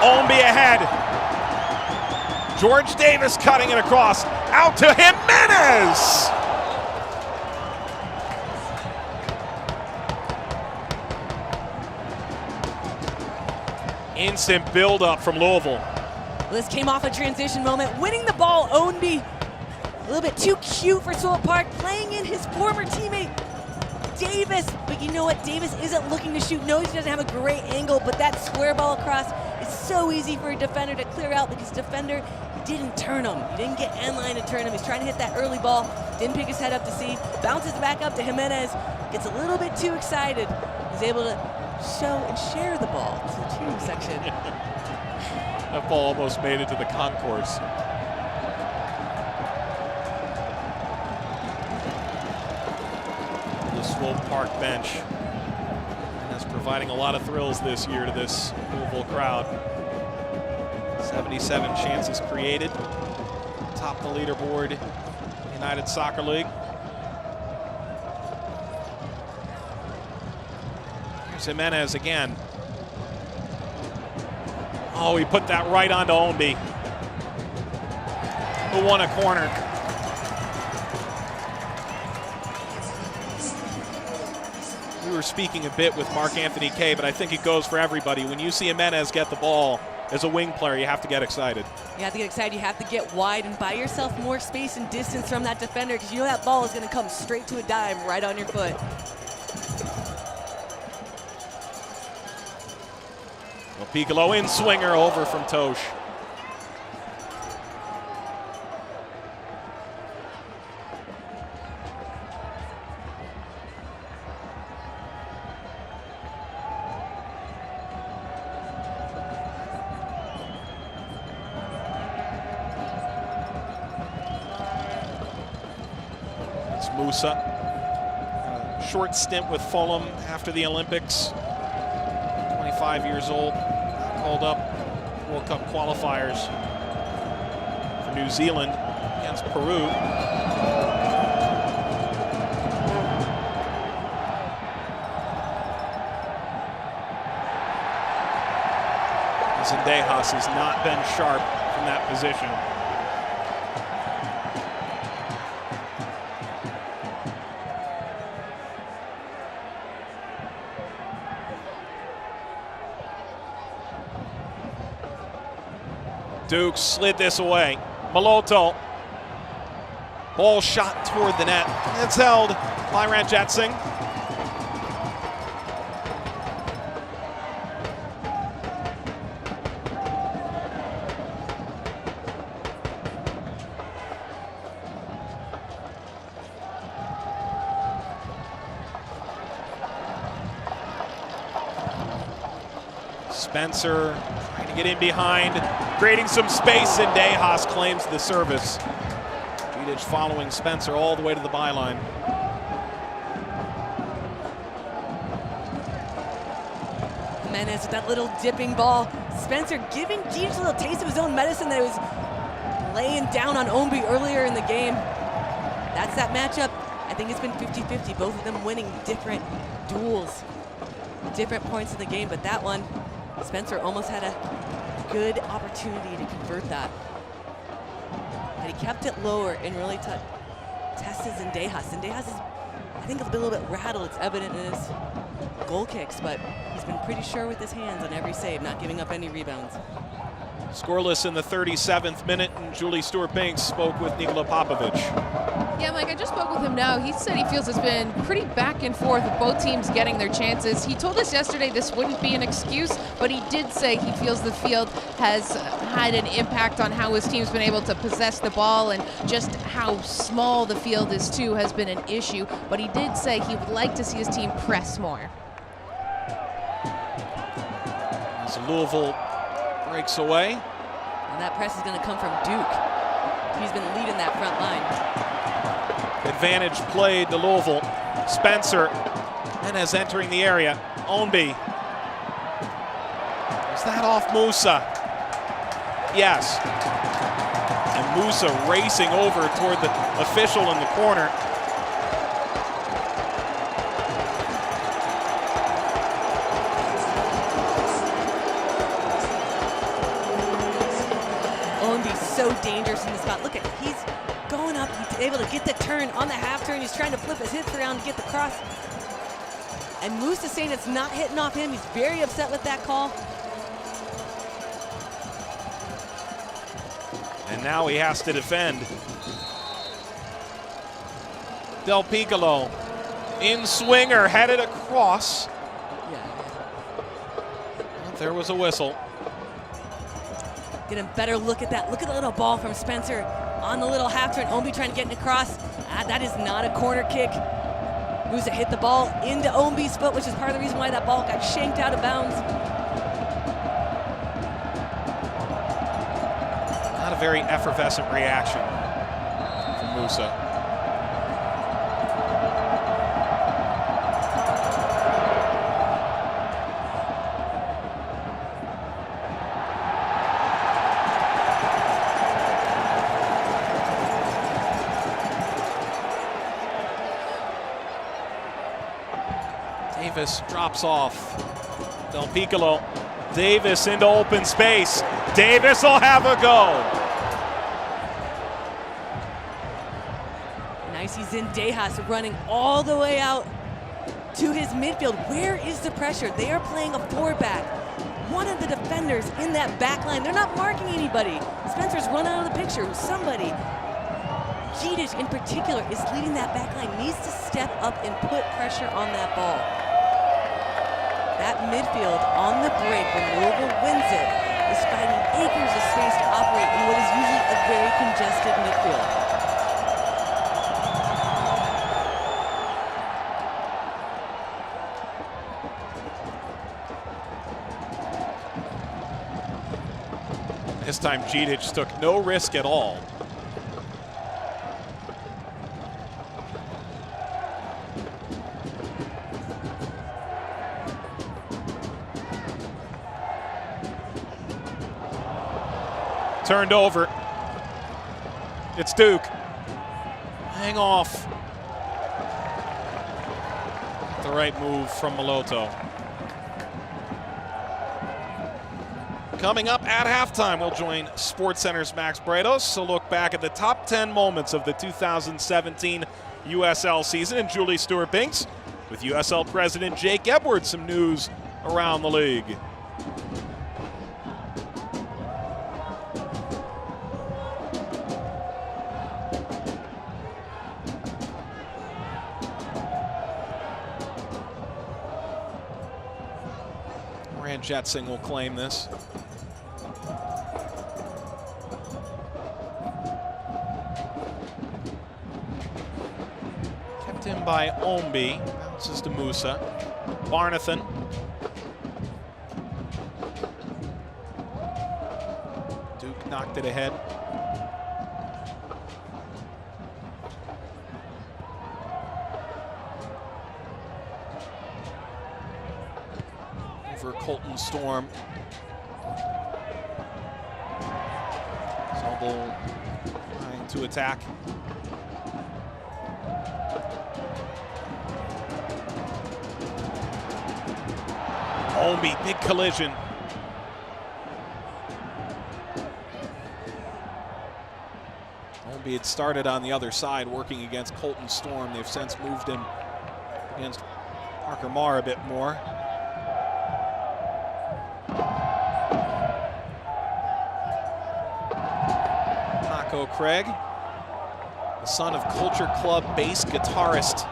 Ownby ahead. George Davis cutting it across. Out to Jimenez. Instant build-up from Louisville. This came off a transition moment. Winning the ball, Ownby. A little bit too cute for Swope Park. Playing in his former teammate, Davis. But you know what? Davis isn't looking to shoot. Knows he doesn't have a great angle, but that square ball across is so easy for a defender to clear out because defender didn't turn him. He didn't get end line to turn him. He's trying to hit that early ball. Didn't pick his head up to see. Bounces back up to Jimenez. Gets a little bit too excited. He's able to show and share the ball to the cheering section. That ball almost made it to the concourse. The Swope Park bench. And that's providing a lot of thrills this year to this Louisville crowd. 77 chances created. Top the leaderboard, United Soccer League. Here's Jimenez again. Oh, he put that right onto Ownby, who won a corner. We were speaking a bit with Mark Anthony Kay, but I think it goes for everybody. When you see Jimenez get the ball as a wing player, you have to get excited. You have to get excited. You have to get wide and buy yourself more space and distance from that defender because you know that ball is going to come straight to a dive right on your foot. Well, Piccolo in swinger over from Tosh. It's Musa. A short stint with Fulham after the Olympics. 25 years old, called up World Cup qualifiers for New Zealand against Peru. Zendejas has not been sharp from that position. Duke slid this away. Maloto. Ball shot toward the net. It's held by Ranjit Singh. Spencer trying to get in behind, creating some space, and Dejas claims the service. Vidic following Spencer all the way to the byline. Menace with that little dipping ball. Spencer giving Vidic a little taste of his own medicine that he was laying down on Ombi earlier in the game. That's that matchup. I think it's been 50-50, both of them winning different duels, different points in the game, but that one, Spencer almost had a good opportunity to convert that. But he kept it lower and really tested Zendejas. Zendejas is, I think, a little bit rattled. It's evident in his goal kicks, but he's been pretty sure with his hands on every save, not giving up any rebounds. Scoreless in the 37th minute, and Julie Stewart-Binks spoke with Nikola Popovic. Yeah, Mike, I just spoke with him now. He said he feels it's been pretty back and forth with both teams getting their chances. He told us yesterday this wouldn't be an excuse, but he did say he feels the field has had an impact on how his team's been able to possess the ball, and just how small the field is too has been an issue. But he did say he would like to see his team press more. So Louisville breaks away. And that press is going to come from Duke. He's been leading that front line. Advantage played to Louisville. Spencer, Menace entering the area. Ownby. Is that off Musa? Yes. And Musa racing over toward the official in the corner. So dangerous in the spot. Look at, he's going up, he's able to get the turn on the half turn. He's trying to flip his hips around to get the cross. And Moose is saying it's not hitting off him. He's very upset with that call. And now he has to defend. Del Piccolo in swinger, headed across. Yeah. But there was a whistle. Get a better look at that. Look at the little ball from Spencer on the little half turn. Ombi trying to get it across. That is not a corner kick. Musa hit the ball into Ombi's foot, which is part of the reason why that ball got shanked out of bounds. Not a very effervescent reaction from Musa. Davis drops off. Del Piccolo. Davis into open space. Davis will have a go. Nice, he's in Dejas running all the way out to his midfield. Where is the pressure? They are playing a 4-back. One of the defenders in that back line, they're not marking anybody. Spencer's run out of the picture. Somebody, Vidic in particular, is leading that back line, needs to step up and put pressure on that ball. That midfield on the break when Louisville wins it is finding acres of space to operate in what is usually a very congested midfield. This time Vidic took no risk at all. Turned over. It's Duke. Hang off. The right move from Maloto. Coming up at halftime, we'll join SportsCenter's Max Bredos to look back at the top 10 moments of the 2017 USL season, and Julie Stewart-Binks with USL President Jake Edwards some news around the league. Jetsing will claim this. Kept in by Ombi. Bounces to Musa. Barnathan. expected ahead. For Colton Storm. Sobel trying to attack. Ownby, big collision. Ownby had started on the other side working against Colton Storm. They've since moved him against Parker Marr a bit more. Craig, the son of Culture Club bass guitarist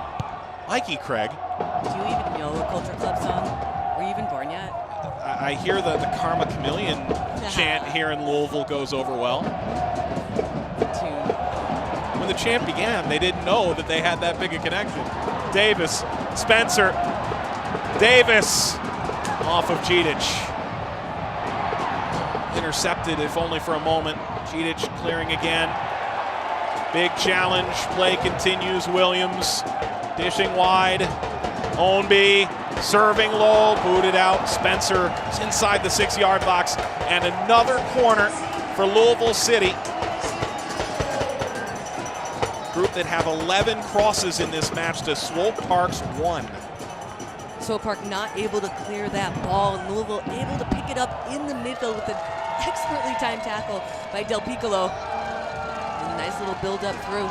Mikey Craig. Do you even know a Culture Club song? Were you even born yet? I hear the Karma Chameleon chant here in Louisville goes over well. When the chant began, they didn't know that they had that big a connection. Davis, Spencer, Davis off of Gedic. Intercepted, if only for a moment. Gedic clearing again. Big challenge. Play continues. Williams dishing wide. Ownby serving low. Booted out. Spencer is inside the 6-yard box. And another corner for Louisville City. Group that have 11 crosses in this match to Swope Park's 1. Swope Park not able to clear that ball, and Louisville able to pick it up in the midfield with an expertly timed tackle by Del Piccolo. And a nice little build up through.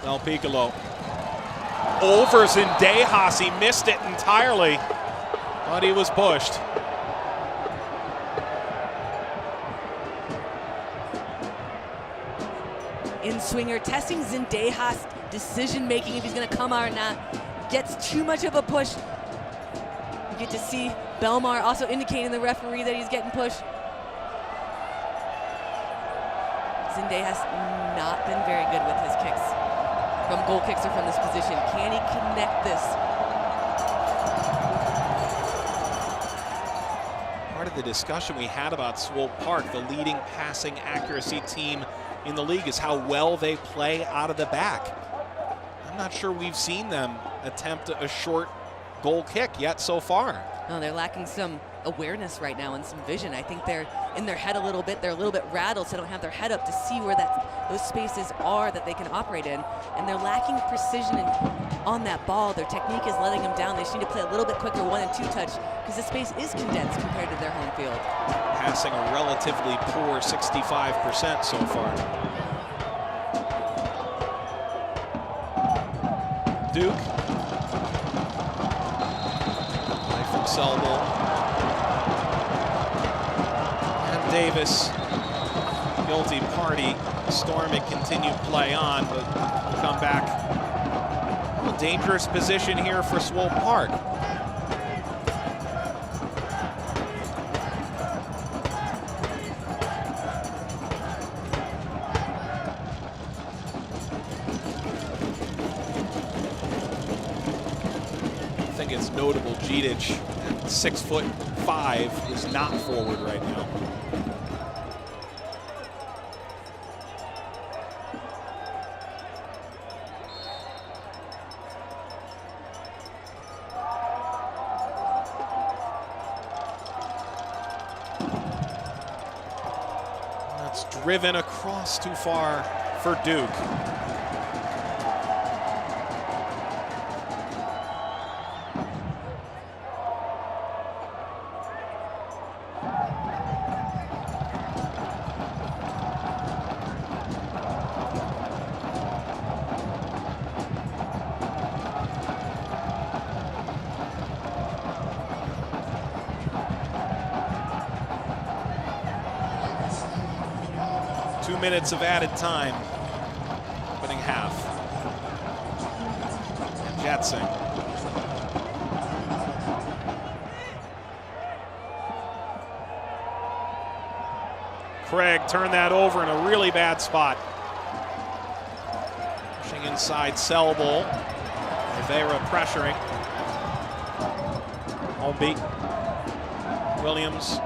Del Piccolo over Zendejas. He missed it entirely, but he was pushed. In-swinger testing Zendejas' decision making if he's going to come out or not. Gets too much of a push. You get to see Belmar also indicating to the referee that he's getting pushed. Zendejas not been very good with his kicks. From goal kicks or from this position. Can he connect this? Part of the discussion we had about Swope Park, the leading passing accuracy team in the league, is how well they play out of the back. I'm not sure we've seen them attempt a short goal kick yet so far. No, they're lacking some awareness right now and some vision. I think they're in their head a little bit. They're a little bit rattled, so they don't have their head up to see where those spaces are that they can operate in. And they're lacking precision on that ball. Their technique is letting them down. They just need to play a little bit quicker 1- and 2-touch because the space is condensed compared to their home field. Passing a relatively poor 65% so far. Duke. Play from Selbel. And Davis. Guilty party. Storm had continued play on, but will come back. A dangerous position here for Swope Park. I think it's notable Gedic, 6'5", is not forward right now. That's driven across too far for Duke. Minutes of added time, opening half. And Jatsing. Craig turned that over in a really bad spot. Pushing inside Selbel. Rivera pressuring. Holmby, Williams,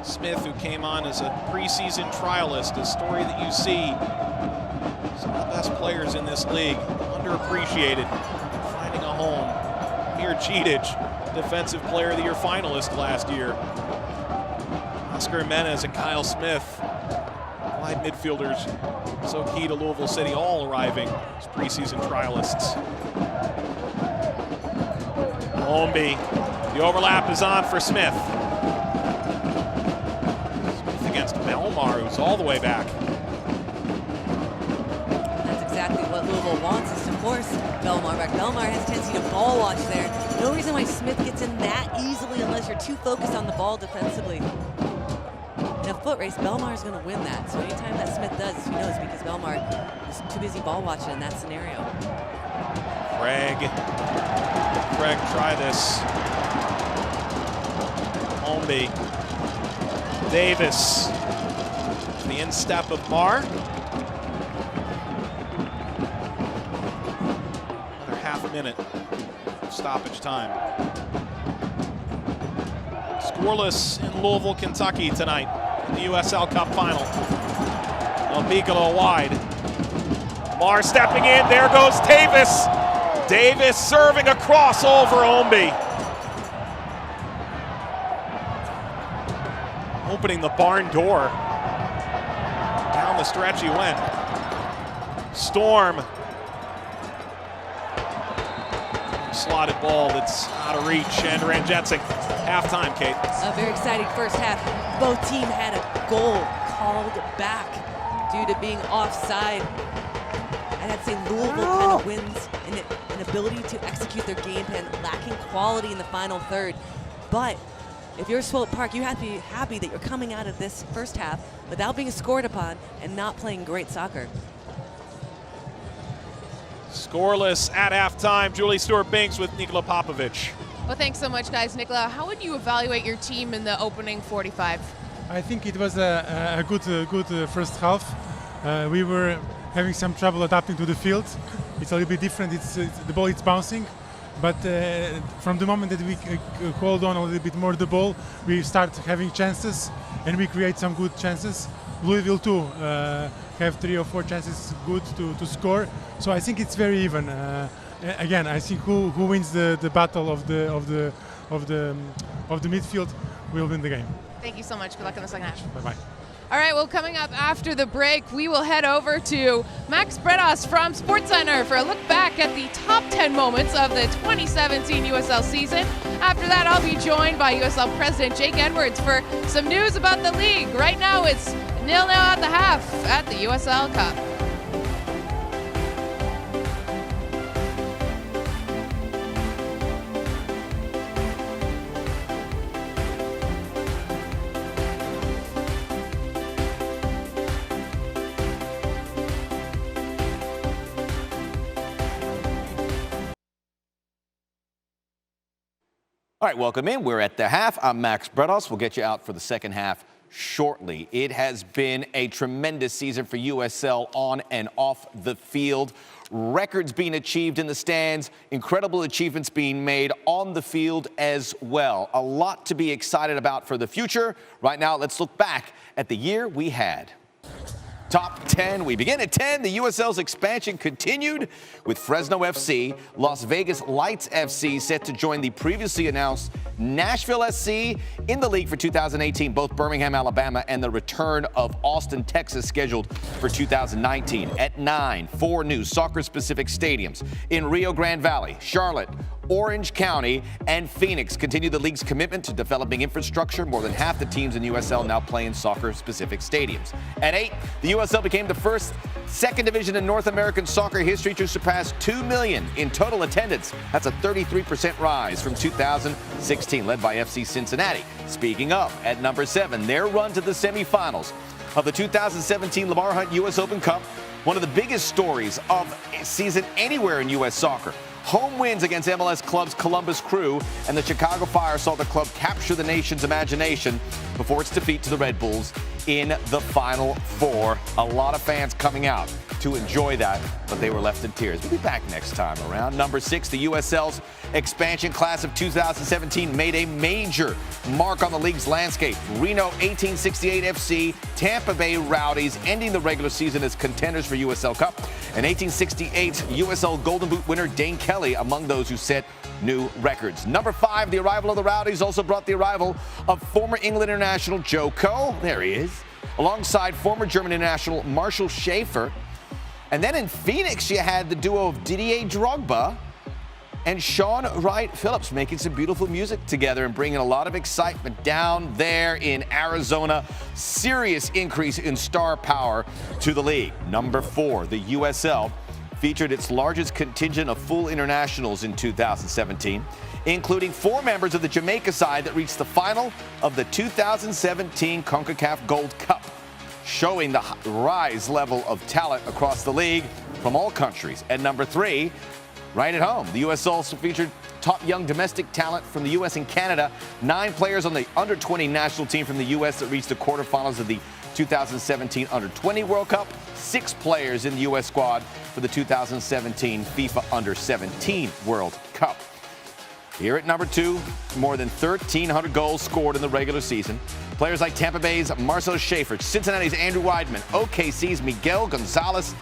Smith, who came on as a preseason trialist, a story that you see. Some of the best players in this league, underappreciated, finding a home. Mir Cidic, Defensive Player of the Year finalist last year. Oscar Jimenez and Kyle Smith, wide midfielders, so key to Louisville City, all arriving as preseason trialists. Holmby, the overlap is on for Smith. Smith against Belmar, who's all the way back. That's exactly what Louisville wants, is to force Belmar back. Belmar has a tendency to ball watch there. No reason why Smith gets in that easily unless you're too focused on the ball defensively. In a foot race, Belmar is going to win that. So anytime that Smith does, he knows, because Belmar is too busy ball watching in that scenario. Craig, try this. Holmby, Davis, the instep of Marr. Another half minute of stoppage time. Scoreless in Louisville, Kentucky tonight in the USL Cup final. El Piccolo wide. Marr stepping in, there goes Davis. Davis serving a cross over Holmby. Opening the barn door. Down the stretch he went. Storm. Slotted ball that's out of reach, and Ranjetsing. Halftime, Kate. A very exciting first half. Both teams had a goal called back due to being offside. And I'd say Louisville kind of wins in an ability to execute their game plan, lacking quality in the final third. But if you're Swope Park, you have to be happy that you're coming out of this first half without being scored upon and not playing great soccer. Scoreless at halftime. Julie Stewart-Binks with Nikola Popovic. Well, thanks so much, guys. Nikola, how would you evaluate your team in the opening 45? I think it was a good first half. We were having some trouble adapting to the field. It's a little bit different. The ball is bouncing, but from the moment that we hold on a little bit more the ball, we start having chances, and we create some good chances. Louisville too have 3 or 4 chances good to score. So I think it's very even. Again, I think who wins the battle of the midfield will win the game. Thank you so much. Good luck in the second half. Bye bye. All right, well, coming up after the break, we will head over to Max Bredos from SportsCenter for a look back at the top 10 moments of the 2017 USL season. After that, I'll be joined by USL President Jake Edwards for some news about the league. Right now, it's 0-0 at the half at the USL Cup. All right, welcome in. We're at the half. I'm Max Bredos. We'll get you out for the second half shortly. It has been a tremendous season for USL on and off the field. Records being achieved in the stands, incredible achievements being made on the field as well. A lot to be excited about for the future. Right now, let's look back at the year we had. Top 10. We begin at 10. The USL's expansion continued with Fresno FC, Las Vegas Lights FC set to join the previously announced Nashville SC in the league for 2018. Both Birmingham, Alabama, and the return of Austin, Texas scheduled for 2019. At 9, 4 new soccer-specific stadiums in Rio Grande Valley, Charlotte, Orange County, and Phoenix continue the league's commitment to developing infrastructure. More than half the teams in USL now play in soccer-specific stadiums. At 8, the USL became the first second division in North American soccer history to surpass 2 million in total attendance. That's a 33% rise from 2016, led by FC Cincinnati. Speaking of, at number 7, their run to the semifinals of the 2017 Lamar Hunt U.S. Open Cup, one of the biggest stories of a season anywhere in U.S. soccer. Home wins against MLS clubs Columbus Crew and the Chicago Fire saw the club capture the nation's imagination before its defeat to the Red Bulls in the Final Four. A lot of fans coming out to enjoy that, but they were left in tears. We'll be back next time around. Number 6, the USL's expansion class of 2017 made a major mark on the league's landscape. Reno 1868 FC, Tampa Bay Rowdies ending the regular season as contenders for USL Cup, and 1868 USL Golden Boot winner Dane Kelly among those who set new records. Number 5, the arrival of the Rowdies also brought the arrival of former England international Joe Coe. There he is. Alongside former German international Marshall Schaefer. And then in Phoenix, you had the duo of Didier Drogba and Sean Wright Phillips making some beautiful music together and bringing a lot of excitement down there in Arizona. Serious increase in star power to the league. Number 4, the USL featured its largest contingent of full internationals in 2017, including 4 members of the Jamaica side that reached the final of the 2017 CONCACAF Gold Cup, showing the rise level of talent across the league from all countries. And number 3, right at home, the USL also featured top young domestic talent from the U.S. and Canada, 9 players on the under-20 national team from the U.S. that reached the quarterfinals of the 2017 Under-20 World Cup, 6 players in the U.S. squad for the 2017 FIFA Under-17 World Cup. Here at number 2, more than 1,300 goals scored in the regular season. Players like Tampa Bay's Marcel Schaefer, Cincinnati's Andrew Weidman, OKC's Miguel Gonzalez.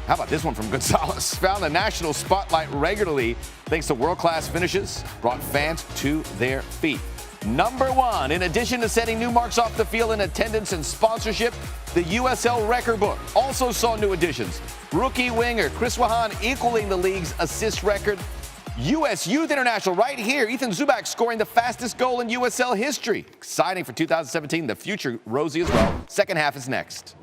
How about this one from Gonzalez? Found the national spotlight regularly thanks to world-class finishes, brought fans to their feet. Number 1, in addition to setting new marks off the field in attendance and sponsorship, the USL record book also saw new additions. Rookie winger Chris Wahan equaling the league's assist record. U.S. Youth International right here, Ethan Zubak scoring the fastest goal in USL history. Exciting for 2017, the future rosy as well. Second half is next.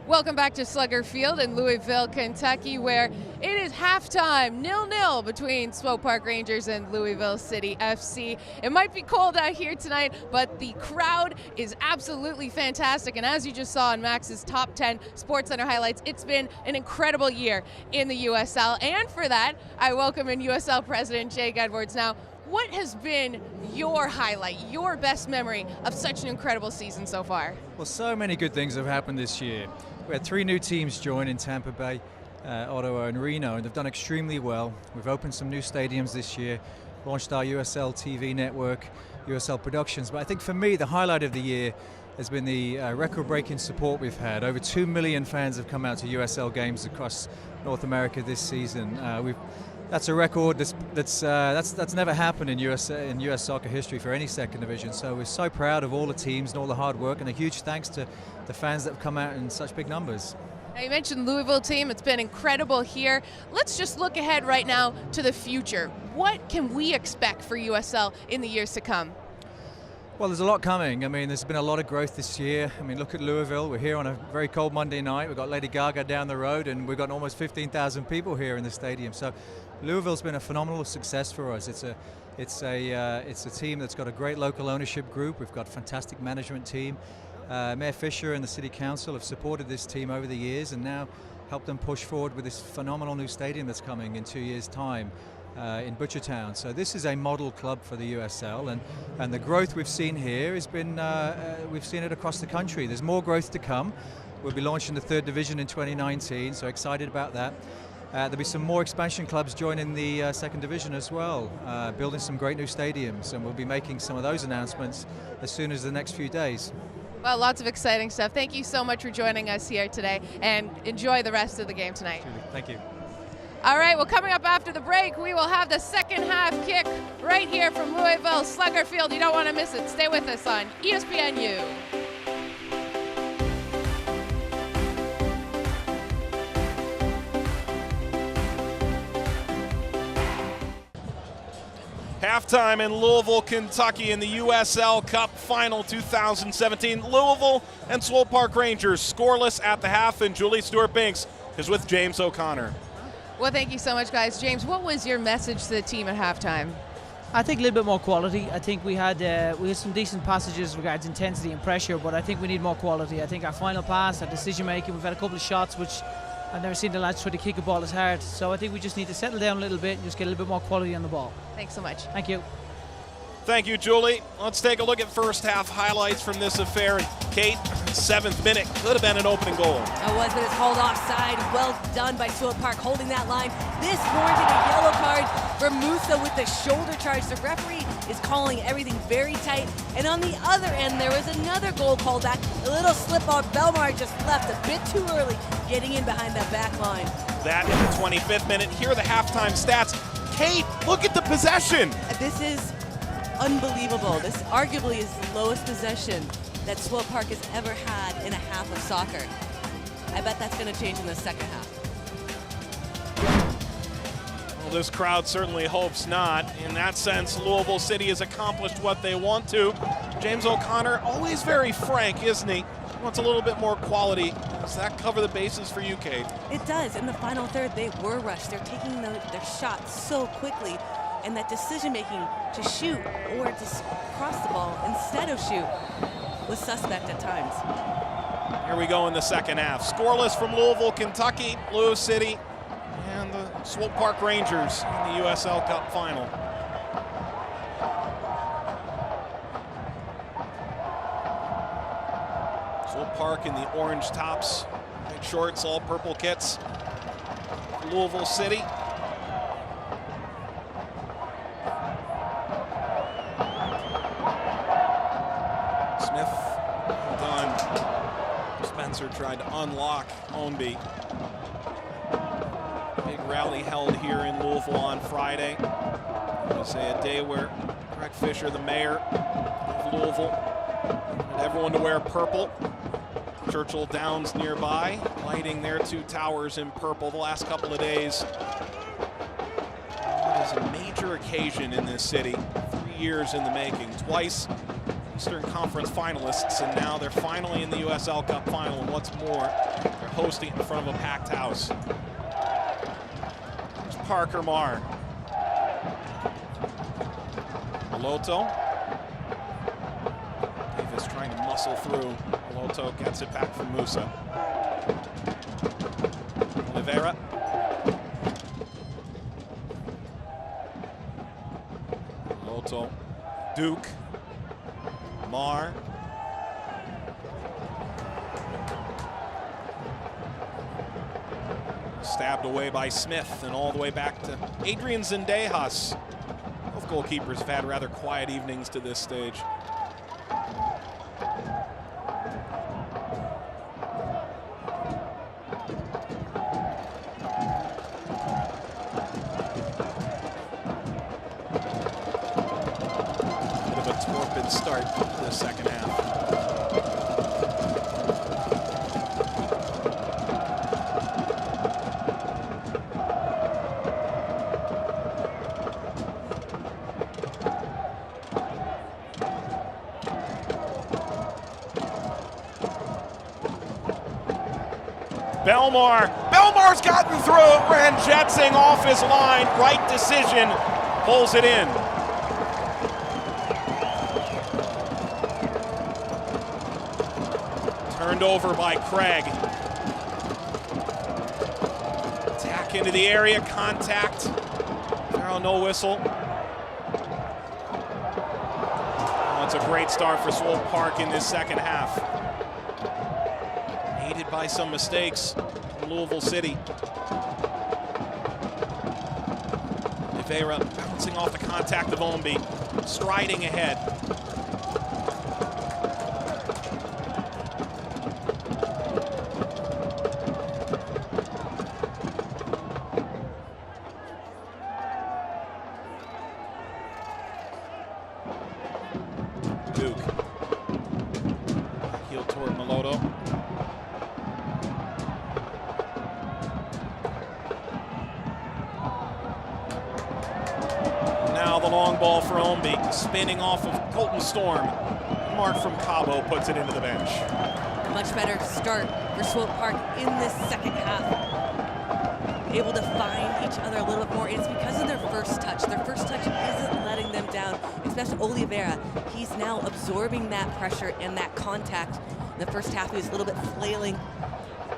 Welcome back to Slugger Field in Louisville, Kentucky, where it is halftime, 0-0 between Swope Park Rangers and Louisville City FC. It might be cold out here tonight, but the crowd is absolutely fantastic. And as you just saw in Max's Top 10 SportsCenter highlights, it's been an incredible year in the USL. And for that, I welcome in USL President Jake Edwards. Now, what has been your highlight, your best memory of such an incredible season so far? Well, so many good things have happened this year. We had 3 new teams join in Tampa Bay, Ottawa and Reno, and they've done extremely well. We've opened some new stadiums this year, launched our USL TV network, USL Productions. But I think for me, the highlight of the year has been the record-breaking support we've had. Over 2 million fans have come out to USL games across North America this season. That's a record that's never happened in US soccer history for any second division. So we're so proud of all the teams and all the hard work, and a huge thanks to the fans that have come out in such big numbers. Now you mentioned Louisville team. It's been incredible here. Let's just look ahead right now to the future. What can we expect for USL in the years to come? Well, there's a lot coming. I mean, there's been a lot of growth this year. I mean, look at Louisville. We're here on a very cold Monday night. We've got Lady Gaga down the road, and we've got almost 15,000 people here in the stadium. So Louisville's been a phenomenal success for us. It's a team that's got a great local ownership group. We've got a fantastic management team. Mayor Fisher and the City Council have supported this team over the years and now helped them push forward with this phenomenal new stadium that's coming in 2 years' time in Butchertown. So this is a model club for the USL, and the growth we've seen here has been, we've seen it across the country. There's more growth to come. We'll be launching the 3rd division in 2019, so excited about that. There'll be some more expansion clubs joining the 2nd division as well, building some great new stadiums, and we'll be making some of those announcements as soon as the next few days. Well, lots of exciting stuff. Thank you so much for joining us here today, and enjoy the rest of the game tonight. Thank you. All right, well, coming up after the break, we will have the second half kick right here from Louisville Slugger Field. You don't want to miss it. Stay with us on ESPNU. Halftime in Louisville, Kentucky in the USL Cup Final 2017. Louisville and Swope Park Rangers scoreless at the half, and Julie Stewart-Binks is with James O'Connor. Well, thank you so much, guys. James, what was your message to the team at halftime? I think a little bit more quality. I think we had some decent passages regards intensity and pressure, but I think we need more quality. I think our final pass, our decision making, we've had a couple of shots which I've never seen the lads try to kick a ball as hard. So I think we just need to settle down a little bit and just get a little bit more quality on the ball. Thanks so much. Thank you. Thank you, Julie. Let's take a look at first half highlights from this affair. Kate, 7th minute could have been an opening goal. It was, but it's called offside. Well done by Swope Park holding that line. This warranted a yellow card for Musa with the shoulder charge. The referee is calling everything very tight. And on the other end, there was another goal called back. A little slip on Belmar just left a bit too early, getting in behind that back line. That in the 25th minute. Here are the halftime stats. Kate, look at the possession. This is unbelievable. This arguably is the lowest possession that Swope Park has ever had in a half of soccer. I bet that's going to change in the second half. Well, this crowd certainly hopes not. In that sense, Louisville City has accomplished what they want to. James O'Connor, always very frank, isn't he? He wants a little bit more quality. Does that cover the bases for you, Kate? It does. In the final third, they were rushed. They're taking their shots so quickly, and that decision-making to shoot or to cross the ball instead of shoot was suspect at times. Here we go in the second half. Scoreless from Louisville, Kentucky, Louisville City, and the Swope Park Rangers in the USL Cup final. Swope Park in the orange tops, white shorts, all purple kits. Louisville City. Smith, well done. Spencer tried to unlock Ownby. Big rally held here in Louisville on Friday. I would say a day where Greg Fisher, the mayor of Louisville, wanted everyone to wear purple. Churchill Downs nearby, lighting their two towers in purple the last couple of days. It is a major occasion in this city. 3 years in the making. Twice Eastern Conference finalists, and now they're finally in the USL Cup final. And what's more, they're hosting it in front of a packed house. There's Parker Marr. Moloto. Davis trying to muscle through. Moloto gets it back from Musa. Oliveira. Moloto. Duke. Marr. Stabbed away by Smith and all the way back to Adrian Zendejas. Both goalkeepers have had rather quiet evenings to this stage. Start to the second half. Belmar's gotten through it. Ranjetsing off his line. Right decision. Pulls it in. Turned over by Craig. Attack into the area, contact. There, no whistle. Oh, it's a great start for Swope Park in this second half. Aided by some mistakes from Louisville City. Oliveira bouncing off the contact of Ownby, striding ahead. Duke. Heel toward Moloto. Now the long ball for Ownby, spinning off of Colton Storm. Mark from Cabo puts it into the bench. A much better start for Swope Park in this second half. Able to find each other a little bit more. It's because of their first touch. Their first touch isn't letting them down, especially Oliveira. He's now absorbing that pressure and that contact. In the first half, he was a little bit flailing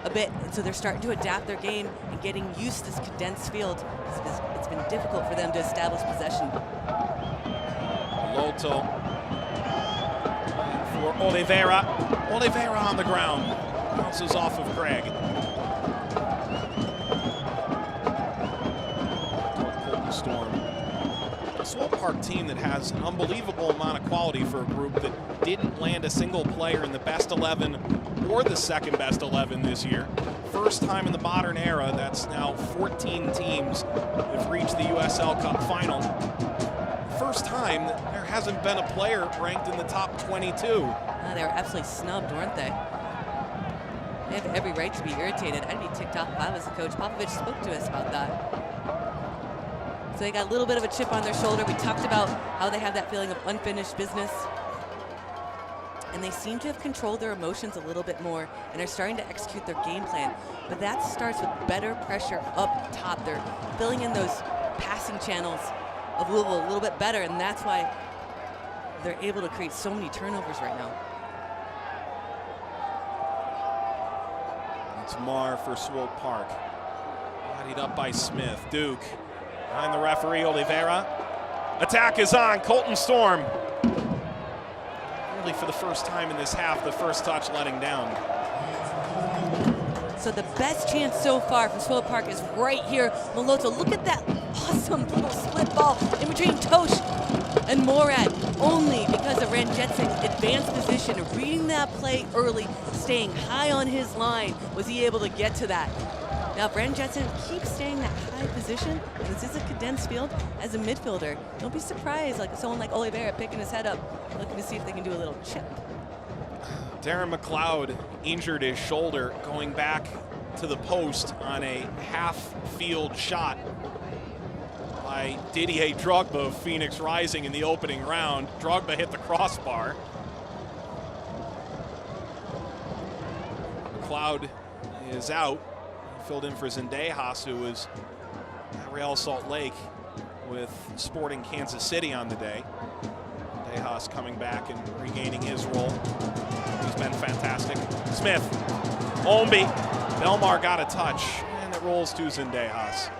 a bit, and so they're starting to adapt their game and getting used to this condensed field. It's been difficult for them to establish possession. Moloto for Oliveira. Oliveira on the ground. Bounces off of Craig. Colton Storm. A Swope Park team that has an unbelievable amount of quality for a group that didn't land a single player in the best 11 or the second best 11 this year. First time in the modern era, that's now 14 teams have reached the USL Cup final. First time that there hasn't been a player ranked in the top 22. They were absolutely snubbed, weren't they? They have every right to be irritated. I'd be ticked off if I was the coach. Popovich spoke to us about that. So they got a little bit of a chip on their shoulder. We talked about how they have that feeling of unfinished business. And they seem to have controlled their emotions a little bit more and are starting to execute their game plan. But that starts with better pressure up top. They're filling in those passing channels of Louisville a little bit better, and that's why they're able to create so many turnovers right now. It's Marr for Swope Park. Bodied up by Smith. Duke behind the referee, Oliveira. Attack is on. Colton Storm. Really for the first time in this half, the first touch letting down. So the best chance so far from Swope Park is right here. Moloto, look at that awesome little split ball in between Tosh and Morad. Only because of Ranjetsen's advanced position, reading that play early, staying high on his line, was he able to get to that. Now, if Ranjetsen keeps staying that high position, and this is a condensed field, as a midfielder, don't be surprised, like someone like Oliveira picking his head up, looking to see if they can do a little chip. Darren McLeod injured his shoulder going back to the post on a half-field shot by Didier Drogba of Phoenix Rising in the opening round. Drogba hit the crossbar. McLeod is out. He filled in for Zendejas, who was at Real Salt Lake with Sporting Kansas City on the day. Zendejas coming back and regaining his role. He's been fantastic. Smith, Ombi, Belmar got a touch, and it rolls to Zendejas.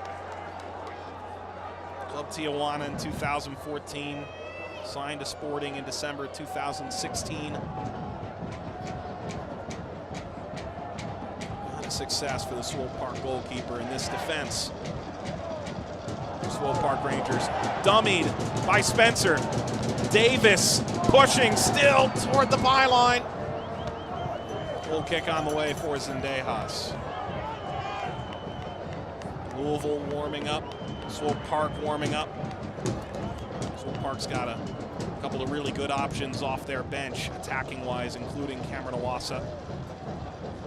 Club Tijuana in 2014, signed to Sporting in December 2016. Not a success for the Swope Park goalkeeper in this defense. Swope Park Rangers dummied by Spencer. Davis pushing still toward the byline. Goal kick on the way for Zendejas. Louisville warming up. Swope Park warming up. Swope Park's got a couple of really good options off their bench, attacking-wise, including Cameron Awasa,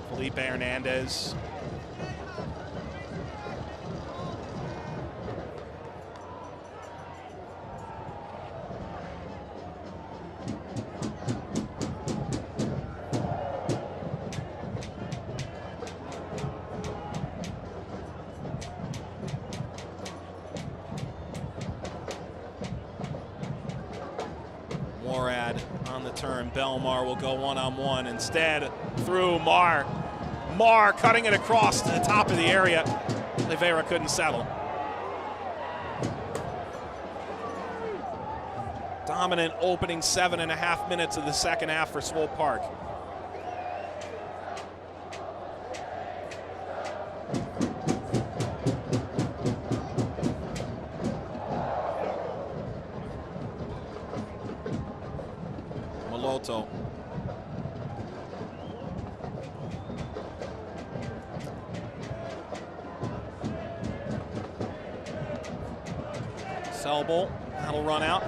Felipe Hernandez. Morad on the turn. Belmar will go one-on-one. Instead, through Marr. Marr cutting it across to the top of the area. Oliveira couldn't settle. Dominant opening 7.5 minutes of the second half for Swope Park. Moloto. Selbel, that'll run out.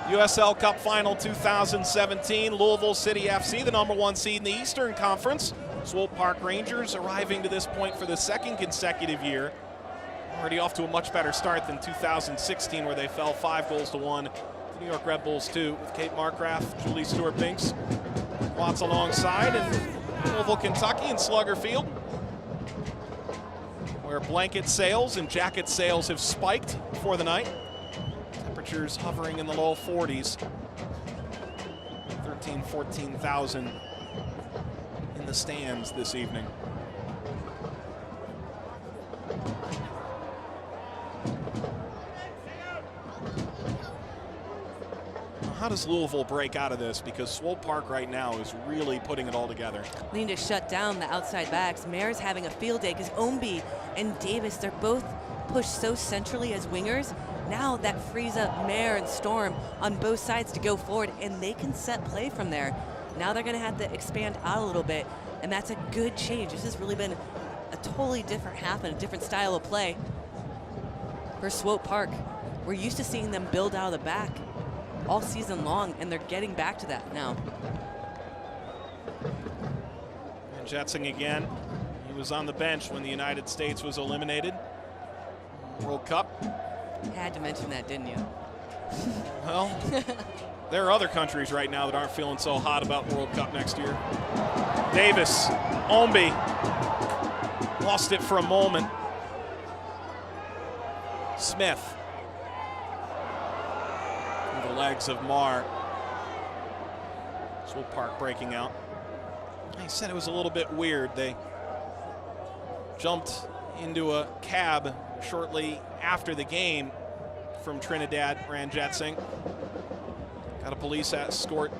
USL Cup Final 2017, Louisville City FC, the #1 seed in the Eastern Conference. Swope Park Rangers arriving to this point for the second consecutive year. Already off to a much better start than 2016, where they fell 5-1 to New York Red Bulls 2, with Kate Markgraf, Julie Stewart-Binks, Watts alongside, and Louisville, Kentucky, and Slugger Field, where blanket sales and jacket sales have spiked for the night. Temperatures hovering in the low 40s. 14,000 in the stands this evening. How does Louisville break out of this? Because Swope Park right now is really putting it all together. They need to shut down the outside backs. Mayor's having a field day because Omby and Davis, they're both pushed so centrally as wingers. Now that frees up Mayor and Storm on both sides to go forward, and they can set play from there. Now they're going to have to expand out a little bit, and that's a good change. This has really been a totally different half and a different style of play for Swope Park. We're used to seeing them build out of the back all season long, and they're getting back to that now. And Jetsing again. He was on the bench when the United States was eliminated. World Cup. Had to mention that, didn't you? Well, there are other countries right now that aren't feeling so hot about the World Cup next year. Davis, Omby, lost it for a moment. Smith. The legs of Marr. Swope Park breaking out. He said it was a little bit weird. They jumped into a cab shortly after the game from Trinidad, ran Jetsing. Got a police escort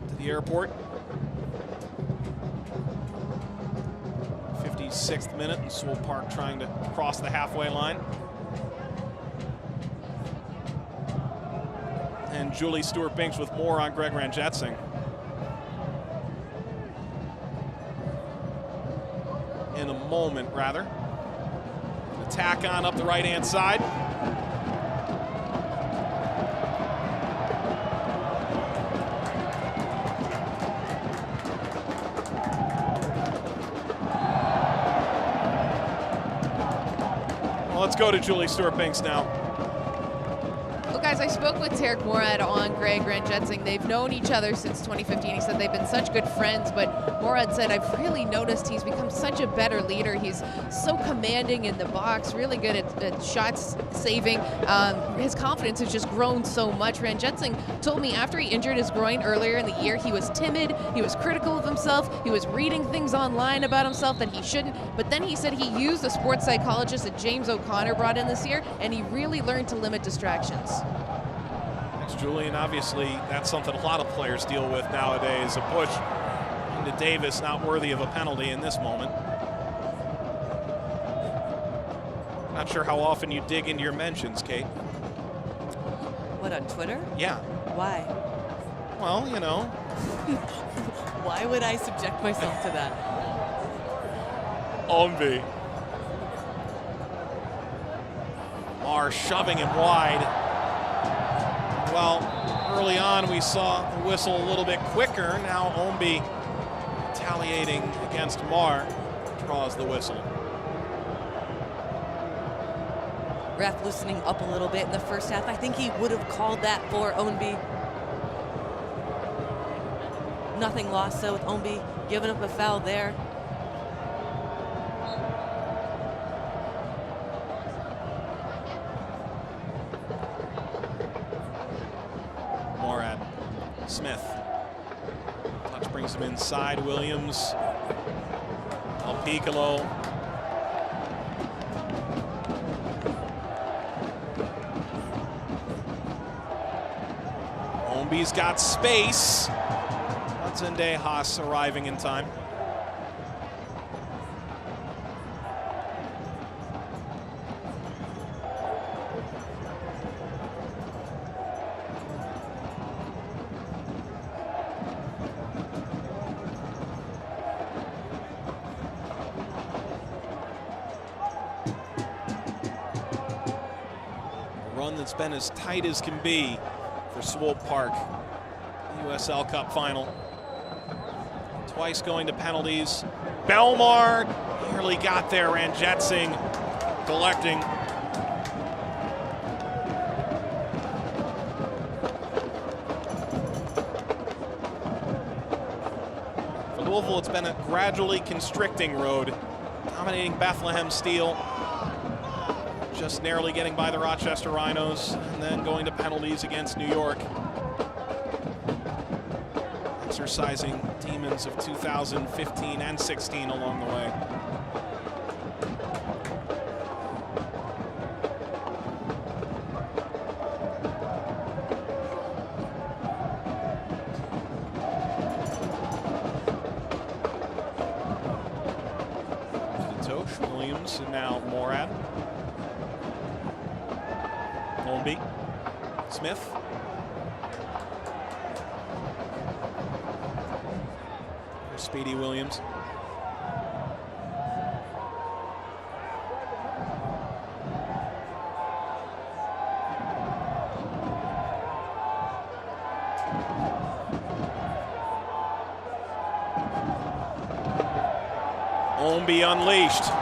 to the airport. 56th minute, and Swope Park trying to cross the halfway line. And Julie Stewart-Binks with more on Greg Ranjetsing. In a moment, rather. Attack on up the right-hand side. Well, let's go to Julie Stewart-Binks now. Well, guys, I spoke with Tarek Morad on Greg Ranjetsing. They've known each other since 2015. He said they've been such good friends, but Morad said, I've really noticed he's become such a better leader. He's so commanding in the box, really good at shots saving. His confidence has just grown so much. Ranjetsing told me after he injured his groin earlier in the year, he was timid, he was critical of himself, he was reading things online about himself that he shouldn't, but then he said he used the sports psychologist that James O'Connor brought in this year, and he really learned to limit distractions. Thanks, Julian. Obviously, that's something a lot of players deal with nowadays. A push into Davis, not worthy of a penalty in this moment. Not sure how often you dig into your mentions, Kate. What, on Twitter? Yeah. Why? Well, you know. Why would I subject myself to that? Omby. Marr shoving him wide. Well, early on we saw the whistle a little bit quicker. Now Omby retaliating against Marr draws the whistle. Ref loosening up a little bit in the first half. I think he would have called that for Omby. Nothing lost though with Omby giving up a foul there. Morad, Smith. Touch brings him inside. Williams, El Piccolo. Omby's got space. Hudson Day Haas arriving in time. That's been as tight as can be for Swope Park. USL Cup final. Twice going to penalties. Belmar nearly got there. Ranjetsing collecting. For Louisville, it's been a gradually constricting road. Dominating Bethlehem Steel. Just narrowly getting by the Rochester Rhinos, and then going to penalties against New York. Exercising demons of 2015 and 16 along the way. Williams, and now Morad. Holmby. Smith. There's Speedy Williams. Holmby unleashed.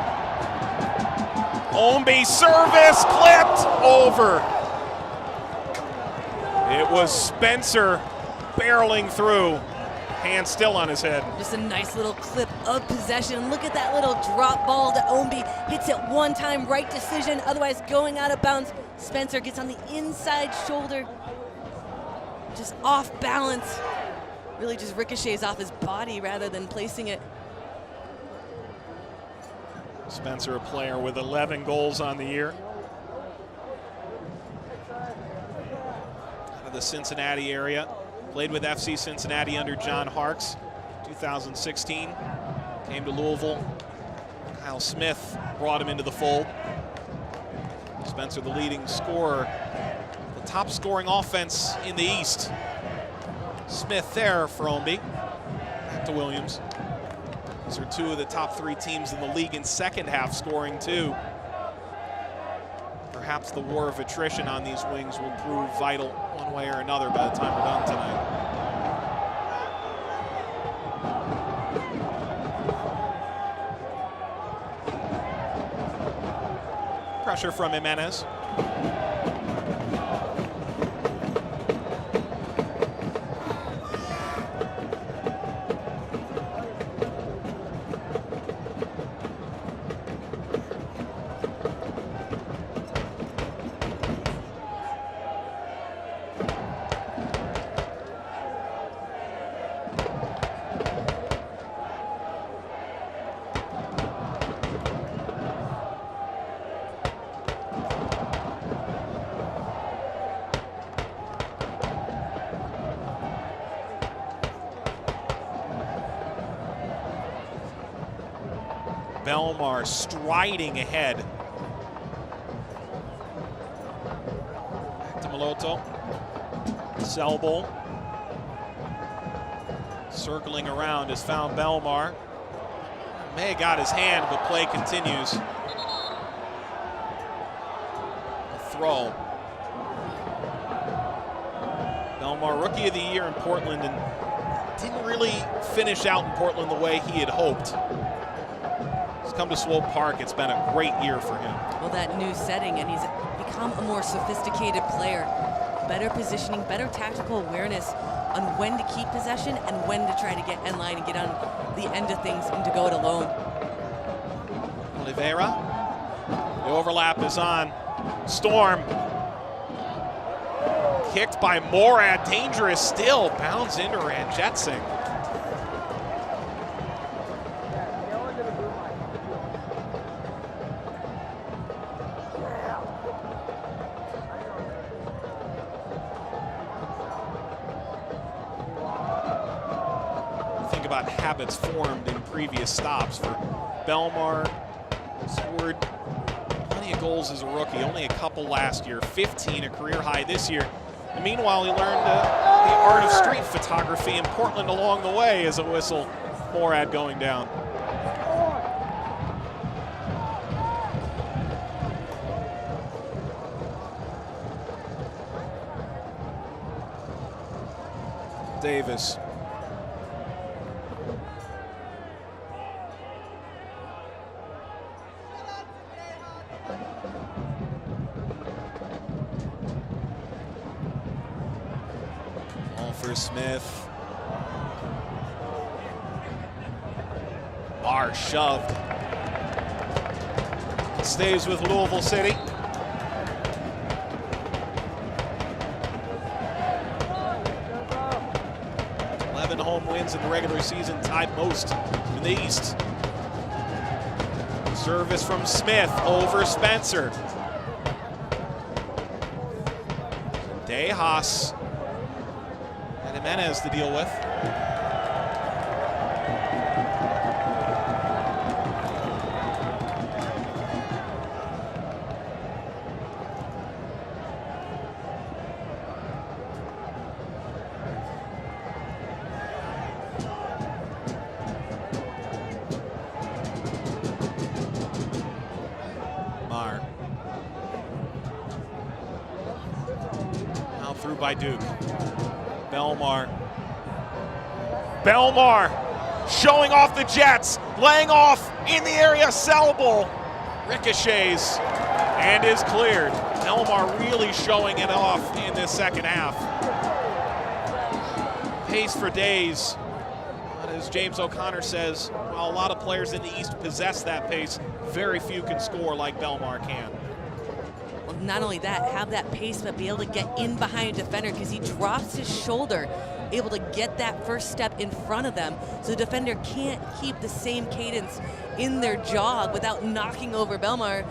Holmby service clipped over. It was Spencer barreling through. Hand still on his head. Just a nice little clip of possession. Look at that little drop ball that Holmby hits it one time, right decision, otherwise going out of bounds. Spencer gets on the inside shoulder, just off balance. Really just ricochets off his body rather than placing it. Spencer, a player with 11 goals on the year. Out of the Cincinnati area. Played with FC Cincinnati under John Harkes, 2016. Came to Louisville. Kyle Smith brought him into the fold. Spencer, the leading scorer. The top scoring offense in the East. Smith there for Holmby. Back to Williams. These are two of the top 3 teams in the league in second half scoring too. Perhaps the war of attrition on these wings will prove vital one way or another by the time we're done tonight. Pressure from Jimenez. Belmar striding ahead. Back to Maloto. Selbel. Circling around has found Belmar. May have got his hand, but play continues. A throw. Belmar, rookie of the year in Portland, and didn't really finish out in Portland the way he had hoped. Come to Swope Park, it's been a great year for him. Well, that new setting, and he's become a more sophisticated player. Better positioning, better tactical awareness on when to keep possession and when to try to get in line and get on the end of things and to go it alone. Oliveira, the overlap is on. Storm. Kicked by Morad, dangerous still, bounds into Ranjetsingh. About habits formed in previous stops for Belmar. Scored plenty of goals as a rookie, only a couple last year, 15 a career high this year. And meanwhile, he learned the art of street photography in Portland along the way as a whistle. Morad going down. Davis. For Smith. Bar shoved. Stays with Louisville City. Home wins in the regular season, tied most in the East. Service from Smith over Spencer. Dejas and Jimenez to deal with. by Duke. Belmar showing off the Jets, laying off in the area, sellable. Ricochets and is cleared. Belmar really showing it off in this second half. Pace for days. But as James O'Connor says, while a lot of players in the East possess that pace, very few can score like Belmar can. Well, not only that, have that pace, but be able to get in behind a defender because he drops his shoulder, able to get that first step in front of them so the defender can't keep the same cadence in their jog without knocking over Belmar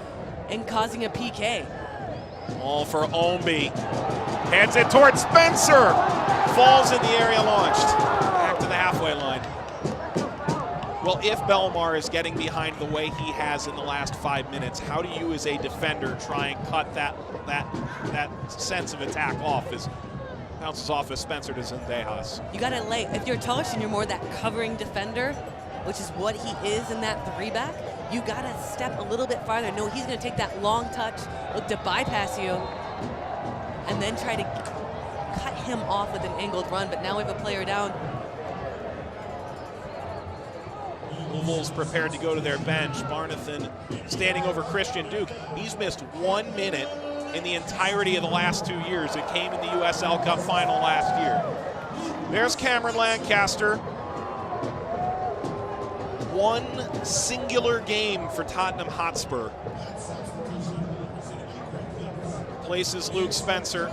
and causing a PK. All for Omby. Heads it towards Spencer. Falls in the area, launched. Back to the halfway line. Well, if Belmar is getting behind the way he has in the last 5 minutes, how do you as a defender try and cut that sense of attack off as bounces off as Spencer to Zendejas? You gotta lay, if you're Tullerson, you're more that covering defender, which is what he is in that 3-back. You gotta step a little bit farther. No, he's gonna take that long touch, look to bypass you, and then try to cut him off with an angled run, but now we have a player down. Louisville's prepared to go to their bench. Barnathan standing over Christian Duke. He's missed 1 minute in the entirety of the last 2 years. It came in the USL Cup final last year. There's Cameron Lancaster. One singular game for Tottenham Hotspur. Places Luke Spencer.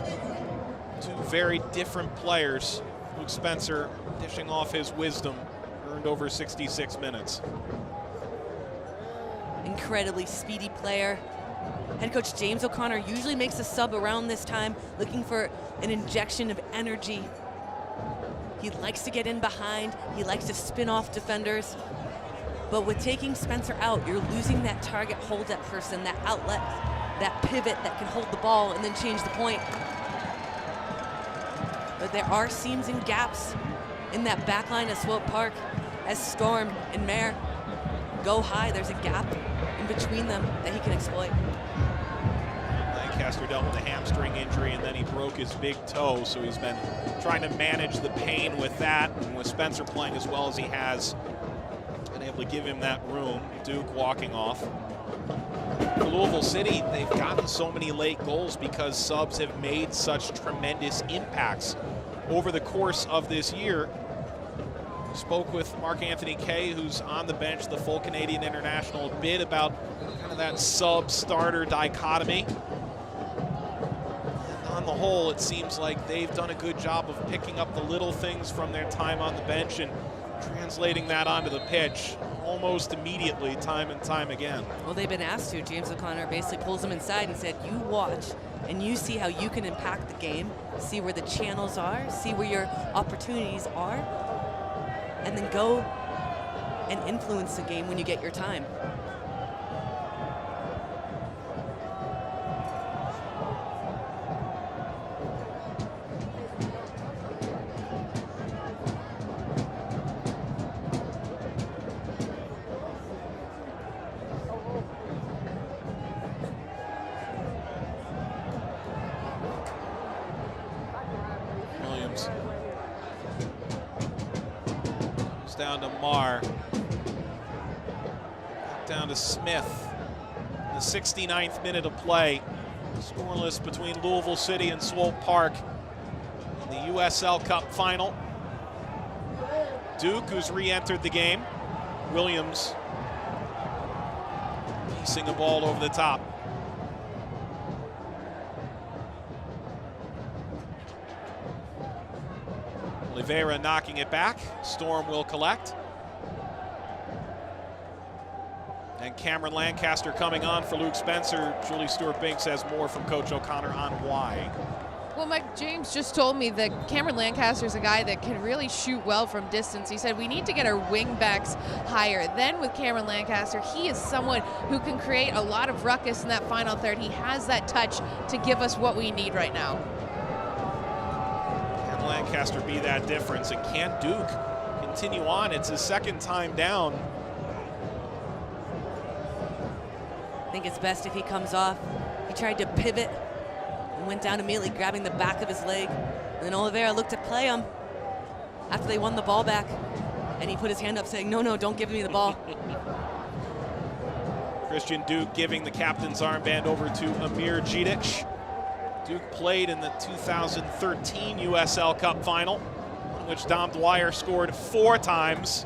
Two very different players. Luke Spencer dishing off his wisdom, earned over 66 minutes. Incredibly speedy player. Head coach James O'Connor usually makes a sub around this time, looking for an injection of energy. He likes to get in behind. He likes to spin off defenders. But with taking Spencer out, you're losing that target hold-up person, that outlet, that pivot that can hold the ball and then change the point. But there are seams and gaps in that back line of Swope Park. As Storm and Mayer go high, there's a gap in between them that he can exploit. Lancaster dealt with a hamstring injury and then he broke his big toe, so he's been trying to manage the pain with that. And with Spencer playing as well as he has, been able to give him that room. Duke walking off. For Louisville City, they've gotten so many late goals because subs have made such tremendous impacts over the course of this year. Spoke with Mark Anthony Kay, who's on the bench, the full Canadian international, a bit about kind of that sub-starter dichotomy. And on the whole, it seems like they've done a good job of picking up the little things from their time on the bench and translating that onto the pitch almost immediately, time and time again. Well, they've been asked to. James O'Connor basically pulls them inside and said, you watch and you see how you can impact the game, see where the channels are, see where your opportunities are, and then go and influence the game when you get your time. Williams. Down to Marr. Down to Smith. The 69th minute of play. Scoreless between Louisville City and Swope Park in the USL Cup final. Duke, who's re-entered the game. Williams piecing a ball over the top. Oliveira knocking it back. Storm will collect. And Cameron Lancaster coming on for Luke Spencer. Julie Stewart-Binks has more from Coach O'Connor on why. Well, Mike James just told me that Cameron Lancaster is a guy that can really shoot well from distance. He said we need to get our wing backs higher. Then with Cameron Lancaster, he is someone who can create a lot of ruckus in that final third. He has that touch to give us what we need right now. Can Lancaster be that difference? And can Duke continue on? It's his second time down. I think it's best if he comes off. He tried to pivot and went down immediately, grabbing the back of his leg. And then Oliveira looked to play him after they won the ball back. And he put his hand up saying, no, no, don't give me the ball. Christian Duke giving the captain's armband over to Amir Džidić. Duke played in the 2013 USL Cup final, in which Dom Dwyer scored 4 times.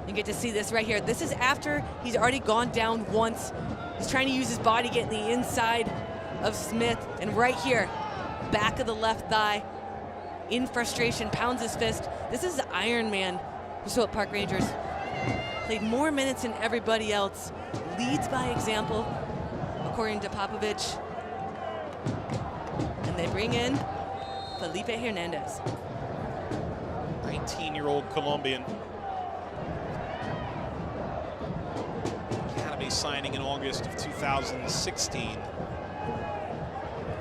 You get to see this right here. This is after he's already gone down once. He's trying to use his body, get in the inside of Smith. And right here, back of the left thigh, in frustration, pounds his fist. This is the Iron Man for Swope Park Rangers. Played more minutes than everybody else. Leads by example, according to Popovich. And they bring in Felipe Hernandez. 19-year-old Colombian. Academy signing in August of 2016.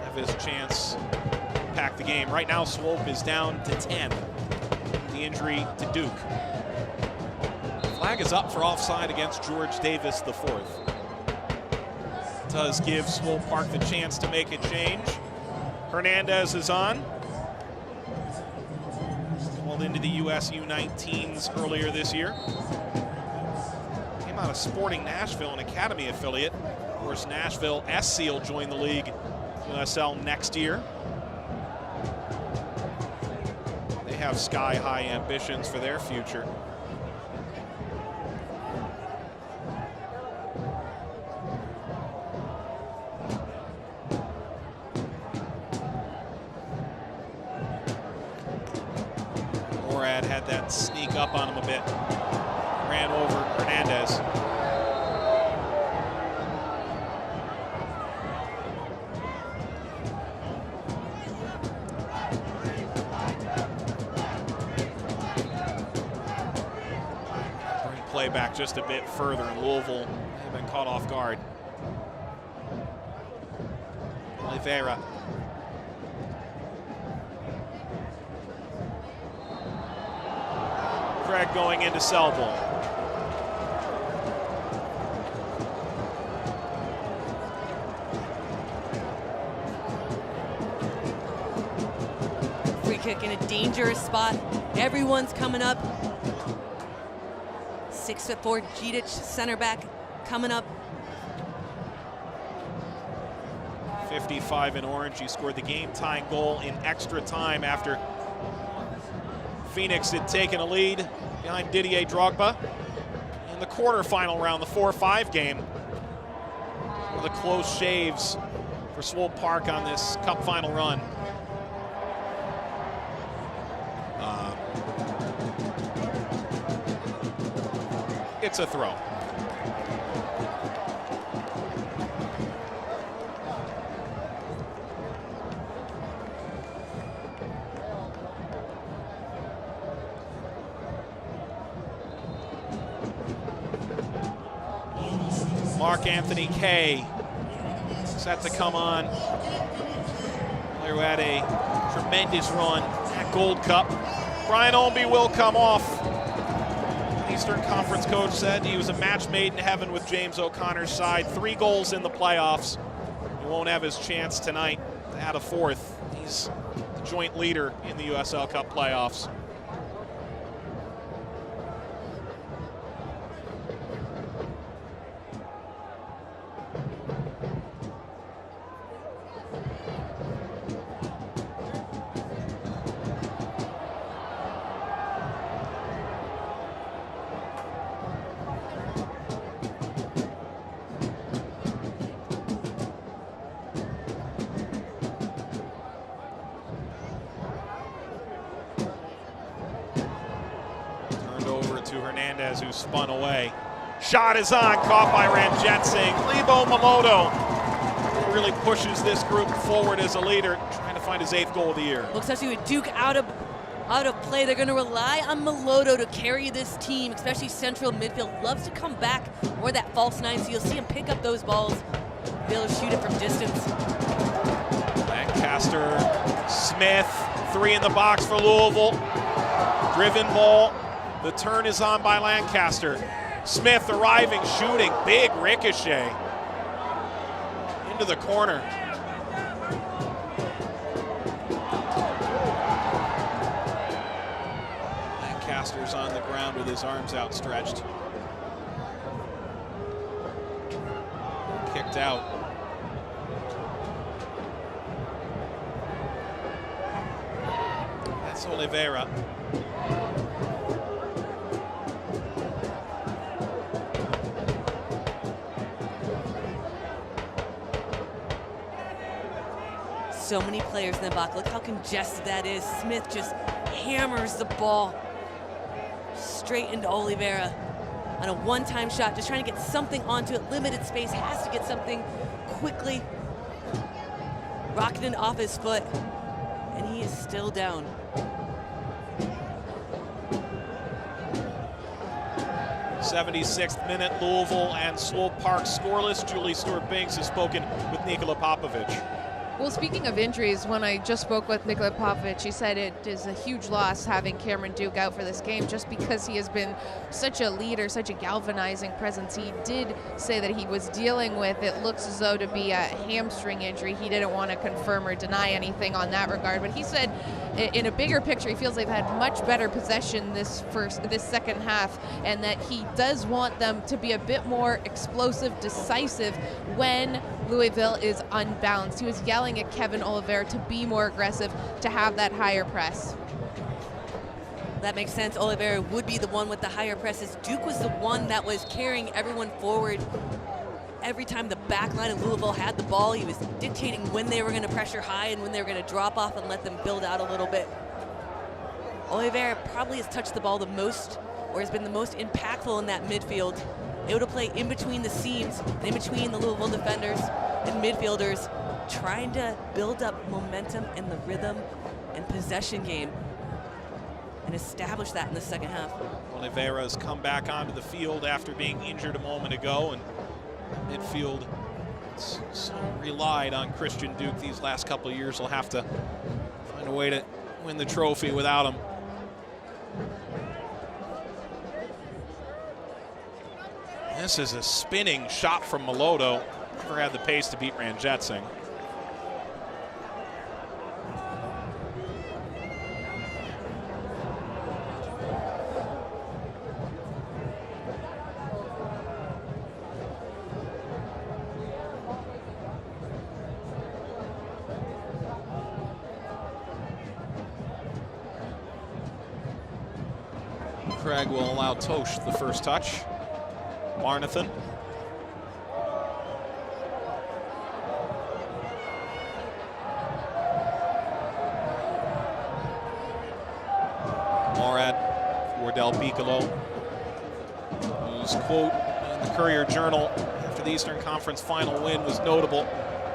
Have his chance to pack the game. Right now, Swope is down to 10. The injury to Duke. Flag is up for offside against George Davis IV. Does give Swope Park the chance to make a change. Hernandez is on. Called into the US U19s earlier this year. Came out of Sporting Nashville, an academy affiliate. Of course, Nashville SC will join the league USL next year. They have sky-high ambitions for their future. Morad had that sneak up on him a bit. Ran over Hernandez. Bring play back just a bit further, and Louisville have been caught off guard. Oliveira. Craig going into cell ball. Free kick in a dangerous spot. Everyone's coming up. 6'4" Džidić, center back, coming up. 55 in orange. He scored the game-tying goal in extra time after Phoenix had taken a lead behind Didier Drogba in the quarterfinal round, the 4-5 game. One of the close shaves for Swope Park on this cup final run. It's a throw. Mark Anthony Kay set to come on. Player who had a tremendous run at Gold Cup. Brian Olnby will come off. Eastern Conference coach said he was a match made in heaven with James O'Connor's side. 3 goals in the playoffs. He won't have his chance tonight to add a 4th. He's the joint leader in the USL Cup playoffs. To Hernandez, who spun away. Shot is on, caught by Ramjet Singh. Lebo Mamoto really pushes this group forward as a leader, trying to find his 8th goal of the year. Looks especially with Duke out of play, they're going to rely on Mamoto to carry this team, especially central midfield. Loves to come back or that false 9, so you'll see him pick up those balls, be able to shoot it from distance. Lancaster, Smith, 3 in the box for Louisville. Driven ball. The turn is on by Lancaster. Smith arriving, shooting, big ricochet into the corner. Lancaster's on the ground with his arms outstretched. Kicked out. That's Oliveira. So many players in the box. Look how congested that is. Smith just hammers the ball straight into Oliveira on a one-time shot, just trying to get something onto it. Limited space, has to get something quickly. Rocketing off his foot, and he is still down. '76th minute, Louisville and Swope Park scoreless. Julie Stewart-Binks has spoken with Nikola Popovic. Well, speaking of injuries, when I just spoke with Nikola Popovic, he said it is a huge loss having Cameron Duke out for this game just because he has been such a leader, such a galvanizing presence. He did say that he was dealing with, it looks as though to be a hamstring injury. He didn't want to confirm or deny anything on that regard, but he said in a bigger picture, he feels they've had much better possession this second half, and that he does want them to be a bit more explosive, decisive when Louisville is unbalanced. He was yelling at Kevin Oliveira to be more aggressive, to have that higher press. That makes sense. Oliveira would be the one with the higher presses. Duke was the one that was carrying everyone forward. Every time the back line of Louisville had the ball, he was dictating when they were going to pressure high and when they were going to drop off and let them build out a little bit. Oliveira probably has touched the ball the most, or has been the most impactful in that midfield. Able to play in between the seams and in between the Louisville defenders and midfielders, trying to build up momentum in the rhythm and possession game and establish that in the second half. Oliveira has come back onto the field after being injured a moment ago, and midfield so relied on Christian Duke these last couple of years. Will have to find a way to win the trophy without him. This is a spinning shot from Meloto. Never had the pace to beat Ranjetsingh. Craig will allow Tosh the first touch. Barnathan. Morad for Del Piccolo, whose quote in the Courier Journal after the Eastern Conference final win was notable.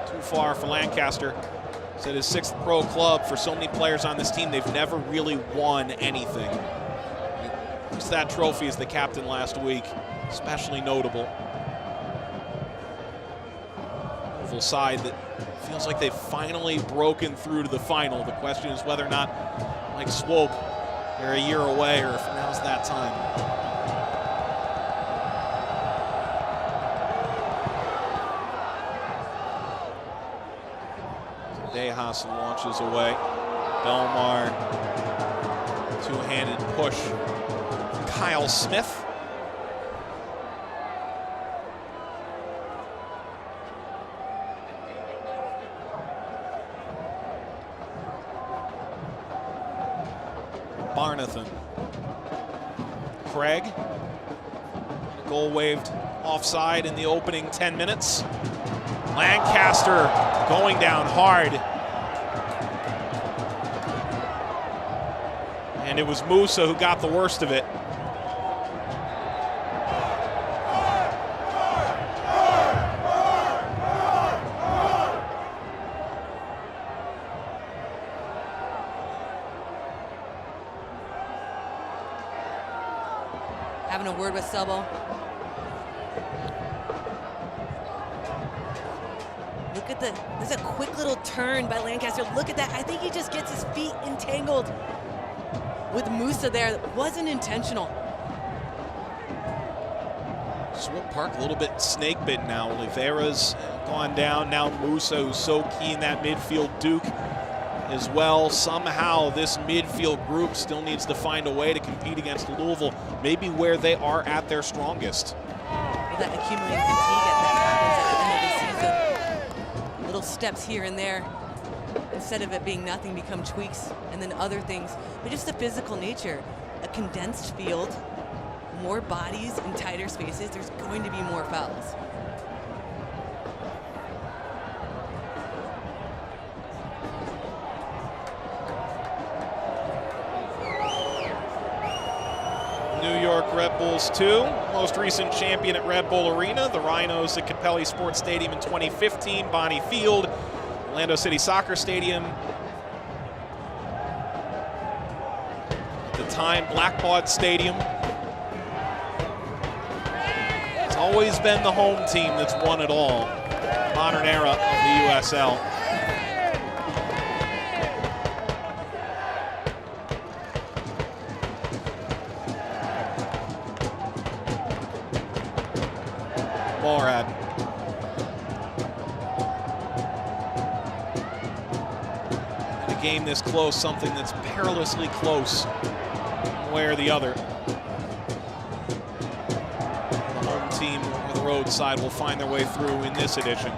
Too far for Lancaster. Said his 6th pro club. For so many players on this team, they've never really won anything. Just that trophy as the captain last week, especially notable. Louisville side that feels like they've finally broken through to the final. The question is whether or not, like Swope, they're a year away, or if now's that time. Dejas launches away. Belmar, two-handed push. Kyle Smith. Barnathan. Craig. Goal waved offside in the opening 10 minutes. Lancaster going down hard. And it was Musa who got the worst of it. Having a word with Selbo. Look at there's a quick little turn by Lancaster. Look at that. I think he just gets his feet entangled with Musa there. That wasn't intentional. Swope Park a little bit snake bitten now. Oliveira's gone down. Now Musa, who's so key in that midfield. Duke as well. Somehow this midfield group still needs to find a way to compete against Louisville, maybe where they are at their strongest. Well, that accumulated fatigue that happens at the end of the season. Little steps here and there. Instead of it being nothing, become tweaks and then other things. But just the physical nature, a condensed field, more bodies in tighter spaces, there's going to be more fouls. New York Red Bulls 2, most recent champion at Red Bull Arena, the Rhinos at Capelli Sports Stadium in 2015, Bonnie Field, Orlando City Soccer Stadium. At the time, Blackbaud Stadium. It's always been the home team that's won it all. Modern era of the USL. Morad. In a game this close, something that's perilously close, one way or the other. The home team or the road side will find their way through in this edition.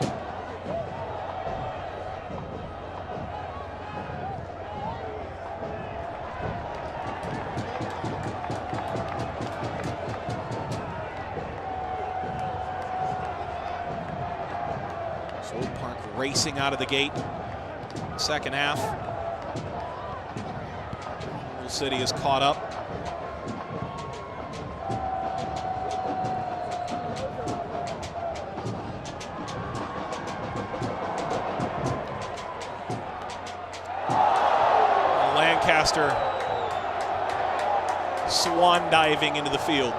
Swope Park racing out of the gate. Second half. Louisville City is caught up. Lancaster swan diving into the field.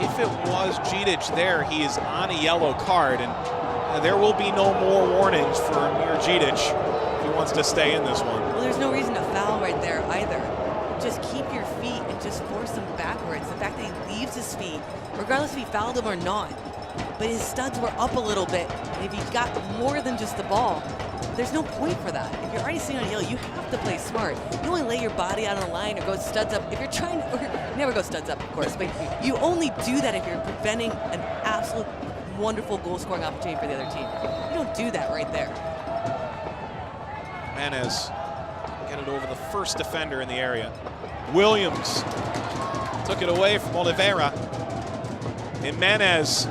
If it was Gedic there, he is on a yellow card, and there will be no more warnings for Amir Gedic if he wants to stay in this one. Well, there's no reason to foul right there either. Just keep your feet and just force them backwards. The fact that he leaves his feet, regardless if he fouled him or not, but his studs were up a little bit, and if he got more than just the ball, there's no point for that. If you're already sitting on a yellow, you have to play smart. You only lay your body out on the line or go studs up. If you're trying to, or never go studs up, of course, but you only do that if you're preventing an absolute wonderful goal-scoring opportunity for the other team. You don't do that right there. Jimenez get it over the first defender in the area. Williams took it away from Oliveira. Jimenez,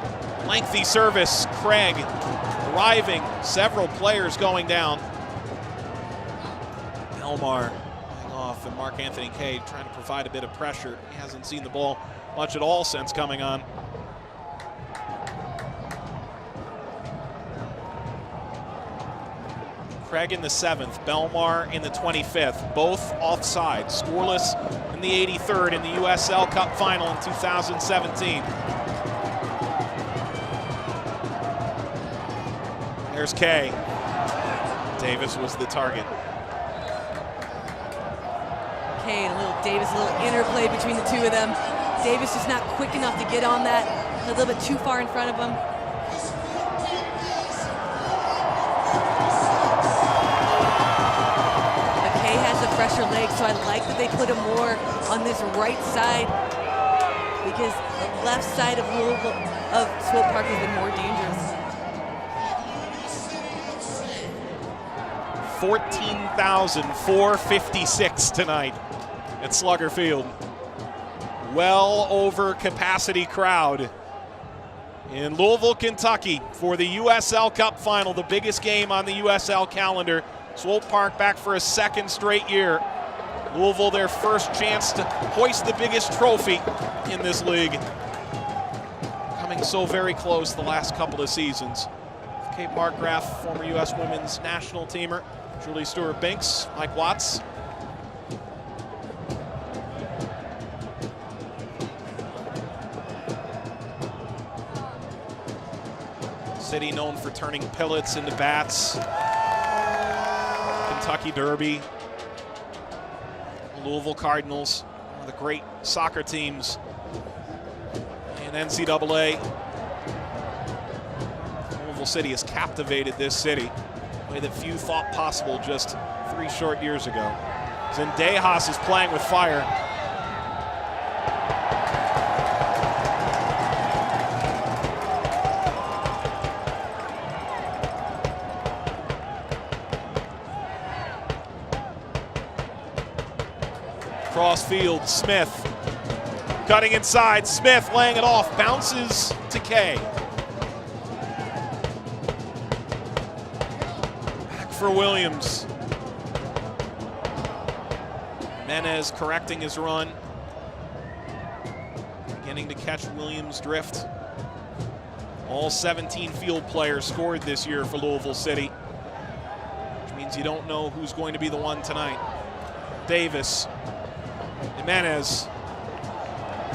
lengthy service. Craig arriving, several players going down. Elmar hang off, and Mark Anthony Kay trying to provide a bit of pressure. He hasn't seen the ball much at all since coming on. Craig in the 7th, Belmar in the 25th, both offside, scoreless in the 83rd in the USL Cup final in 2017. There's Kay. Davis was the target. Kay and a little Davis, a little interplay between the two of them. Davis just not quick enough to get on that, a little bit too far in front of him. Fresher leg, so I like that they put him more on this right side because the left side of Louisville, of Swope Park, has been more dangerous. 14,456 tonight at Slugger Field. Well over capacity crowd in Louisville, Kentucky for the USL Cup final, the biggest game on the USL calendar. Swope Park back for a second straight year. Louisville, their first chance to hoist the biggest trophy in this league. Coming so very close the last couple of seasons. Kate Markgraf, former U.S. women's national teamer, Julie Stewart-Binks, Mike Watts. City known for turning pillets into bats. Kentucky Derby, Louisville Cardinals, One of the great soccer teams in NCAA. Louisville City has captivated this city in a way that few thought possible just 3 short years ago. Zendejas is playing with fire. Cross field, Smith cutting inside, Smith laying it off, bounces to Kay. Back for Williams. Menez correcting his run. Beginning to catch Williams' drift. All 17 field players scored this year for Louisville City, which means you don't know who's going to be the one tonight. Davis. Jimenez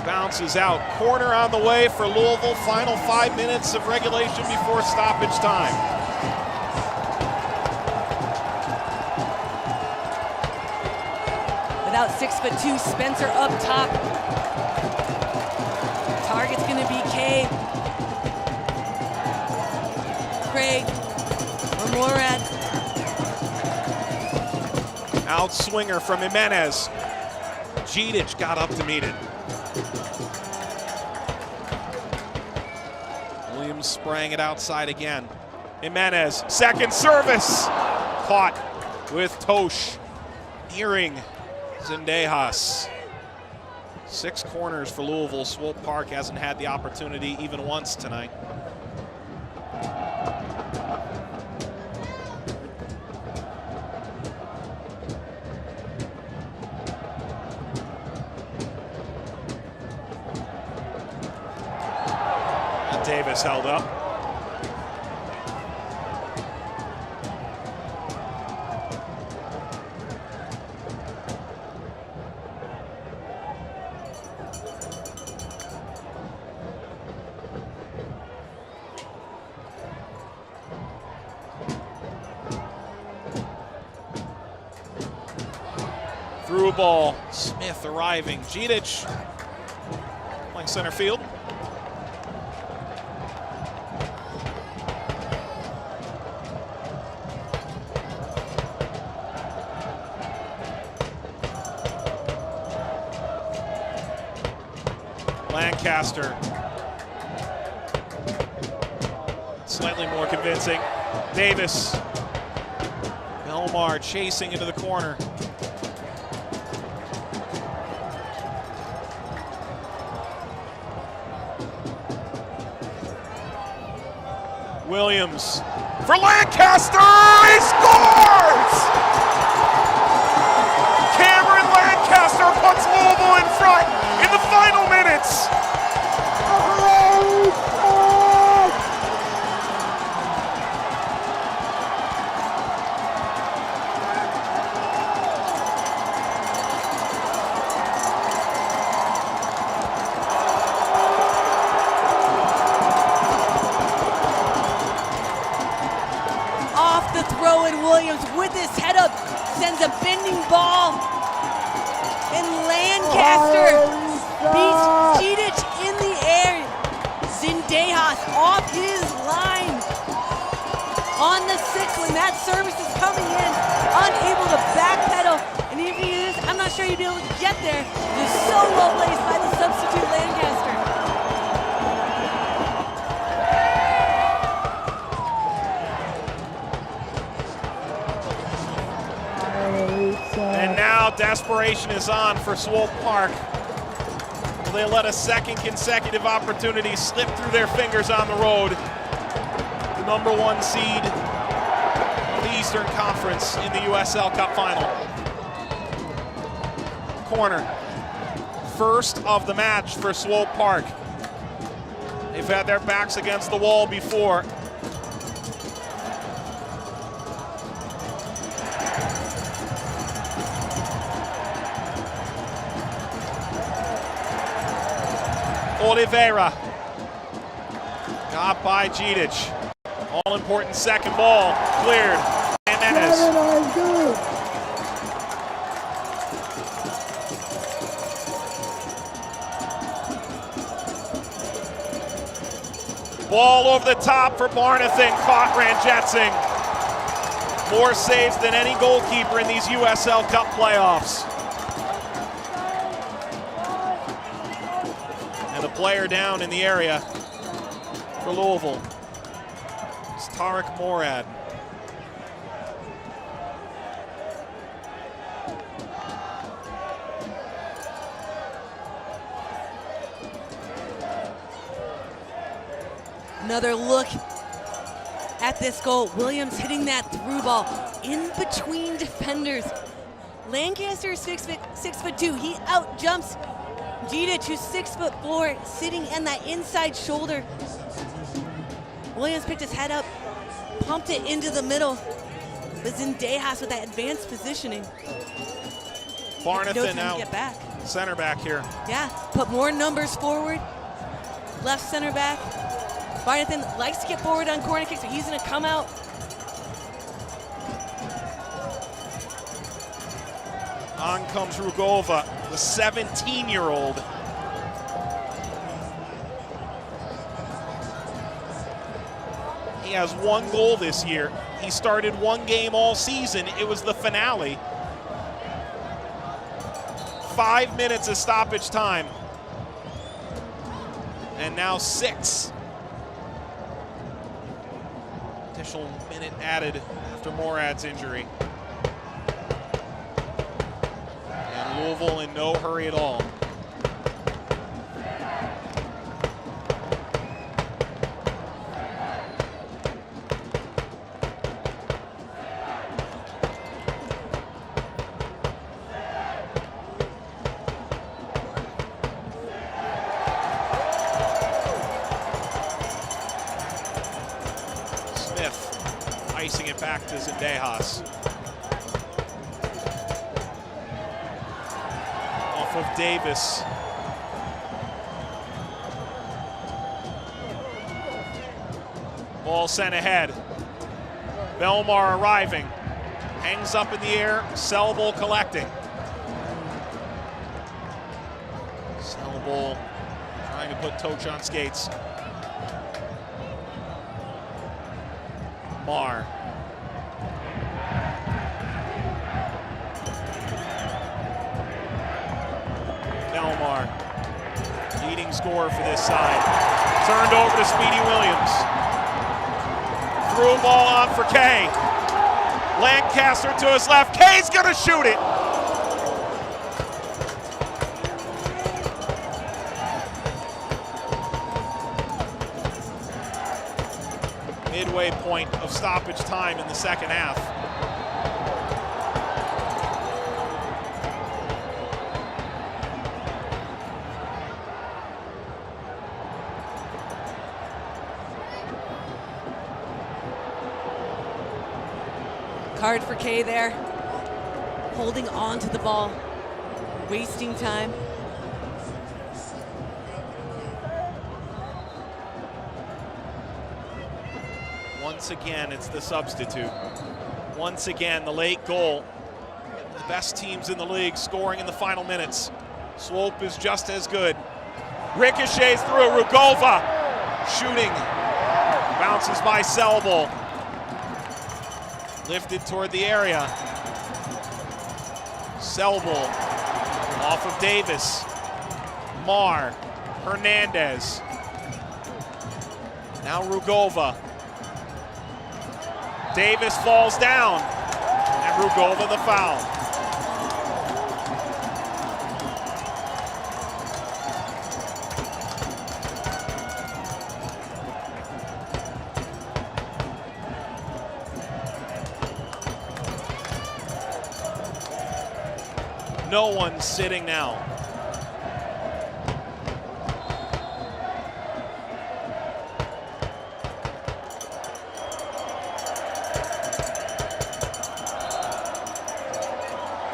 bounces out. Corner on the way for Louisville. Final 5 minutes of regulation before stoppage time. Without 6'2", Spencer up top. Target's going to be Kay. Craig or Morad. Out swinger from Jimenez. Gidich got up to meet it. Williams spraying it outside again. Jimenez, second service. Caught with Tosh. Nearing Zendejas. 6 corners for Louisville. Swope Park hasn't had the opportunity even once tonight. Davis held up. Through a ball, Smith arriving. Gidich playing center field. Lancaster. Slightly more convincing. Davis. Belmar chasing into the corner. Williams for Lancaster. He scores! Cameron Lancaster puts Louisville in front in the final minutes. Off the throw, and Williams with his head up sends a bending ball. And Lancaster beats Gidich in the air. Zendejas off his line on the 6 when that service is coming in, unable to backpedal. And even if he is, I'm not sure he'd be able to get there. It is so well placed by the substitute Lancaster. And now desperation is on for Swope Park. Will they let a second consecutive opportunity slip through their fingers on the road? The #1 seed of the Eastern Conference in the USL Cup final. Corner. First of the match for Swope Park. They've had their backs against the wall before. Oliveira. Got by Gidich. All-important second ball. Cleared. Jimenez. Ball over the top for Barnathan, caught Ranjetsing. More saves than any goalkeeper in these USL Cup playoffs. And a player down in the area for Louisville. It's Tariq Morad. Another look at this goal. Williams hitting that through ball in between defenders. Lancaster is 6'2". He out jumps Didic, who's 6'4", sitting in that inside shoulder. Williams picked his head up, pumped it into the middle. But Zendejas with that advanced positioning. Barnathan now out, get back. Center back here. Yeah, put more numbers forward. Left center back. Barnathan likes to get forward on corner kicks, but he's going to come out. On comes Rugova, the 17-year-old. He has 1 goal this year. He started 1 game all season. It was the finale. 5 minutes of stoppage time. And now 6. Additional minute added after Morad's injury. And Louisville in no hurry at all. Icing it back to Zendejas. Off of Davis. Ball sent ahead. Belmar arriving. Hangs up in the air. Selbel collecting. Selbel trying to put Toch on skates. Mar. Belmar, leading scorer for this side. Turned over to Speedy Williams. Threw a ball on for Kay. Lancaster to his left. Kay's gonna shoot it. Midway point of stoppage time in the second half. Card for Kay there. Holding on to the ball. Wasting time. Once again, it's the substitute. Once again, the late goal. The best teams in the league scoring in the final minutes. Swope is just as good. Ricochets through Rugova. Shooting. Bounces by Selbel. Lifted toward the area. Selbel. Off of Davis. Mar. Hernandez. Now Rugova. Davis falls down, and Rugova the foul. No one's sitting now.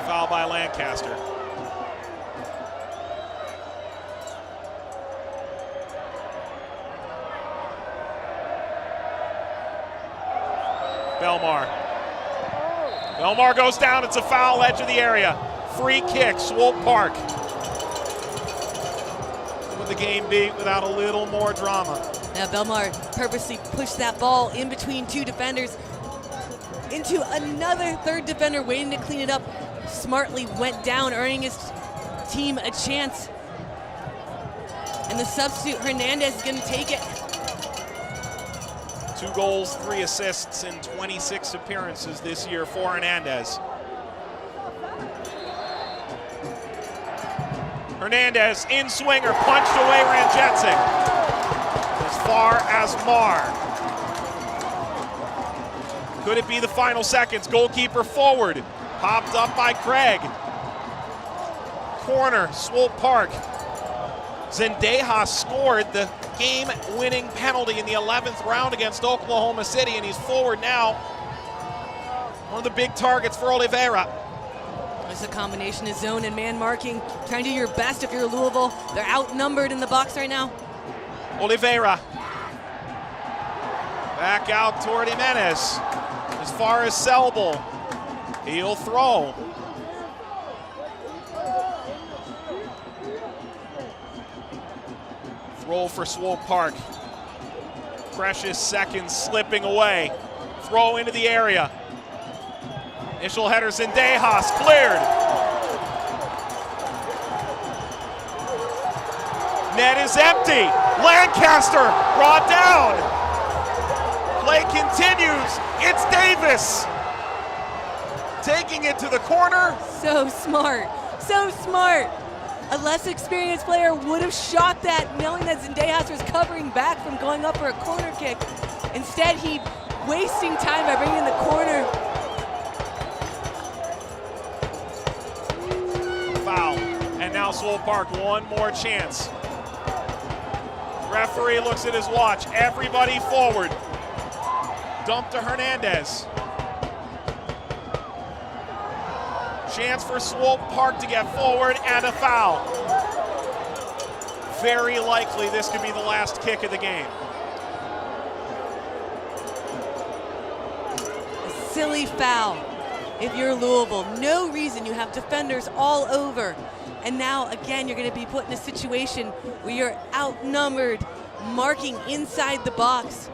Foul by Lancaster. Belmar goes down. It's a foul, edge of the area. Free kick, Swope Park. Would the game be without a little more drama? Now Belmar purposely pushed that ball in between two defenders into another third defender waiting to clean it up. Smartly went down, earning his team a chance. And the substitute, Hernandez, is going to take it. 2 goals, 3 assists in 26 appearances this year for Hernandez. Hernandez in swinger, punched away Ranjetsing. As far as Marr. Could it be the final seconds? Goalkeeper forward, popped up by Craig. Corner, Swope Park. Zendejas scored the game-winning penalty in the 11th round against Oklahoma City, and he's forward now. One of the big targets for Oliveira. It's a combination of zone and man marking. Try and do your best if you're Louisville. They're outnumbered in the box right now. Oliveira. Back out toward Jimenez. As far as Selbel. He'll throw. Throw for Swope Park. Precious seconds slipping away. Throw into the area. Initial header, Zendejas, cleared. Net is empty. Lancaster brought down. Play continues. It's Davis. Taking it to the corner. So smart, so smart. A less experienced player would have shot that, knowing that Zendejas was covering back from going up for a corner kick. Instead, he wasting time by bringing in the corner. Foul. And now Swope Park, one more chance. Referee looks at his watch. Everybody forward. Dump to Hernandez. Chance for Swope Park to get forward, and a foul. Very likely this could be the last kick of the game. A silly foul. If you're Louisville, no reason. You have defenders all over. And now, again, you're going to be put in a situation where you're outnumbered, marking inside the box.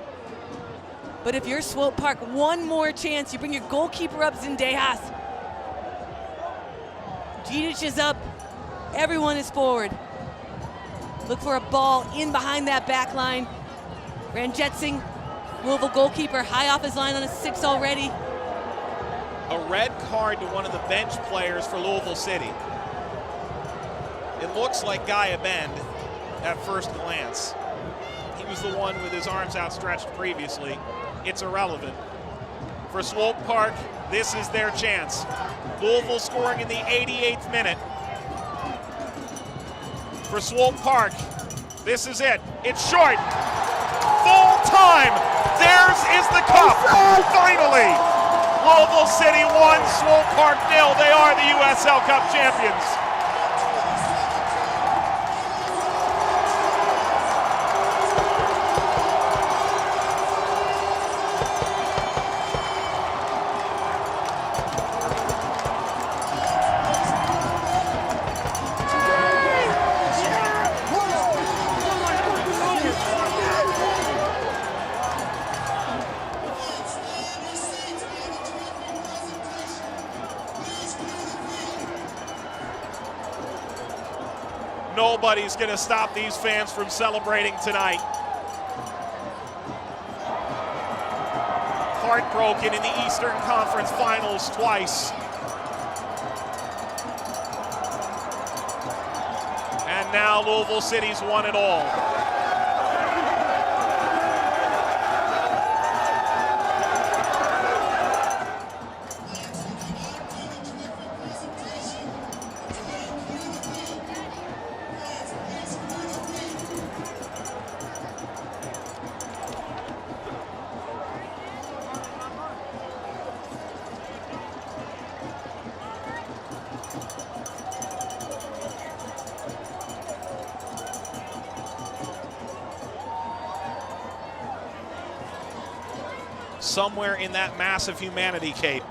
But if you're Swope Park, one more chance. You bring your goalkeeper up, Zendejas. Gidic is up. Everyone is forward. Look for a ball in behind that back line. Ranjetsing, Louisville goalkeeper, high off his line on a 6 already. A red card to one of the bench players for Louisville City. It looks like Guy Abend at first glance. He was the one with his arms outstretched previously. It's irrelevant. For Swope Park, this is their chance. Louisville scoring in the 88th minute. For Swope Park, this is it. It's short. Full time. Theirs is the cup. Finally. Louisville City 1, Swope Park 0. They are the USL Cup champions. Nobody's going to stop these fans from celebrating tonight. Heartbroken in the Eastern Conference Finals twice. And now Louisville City's won it all. Somewhere in that massive humanity cape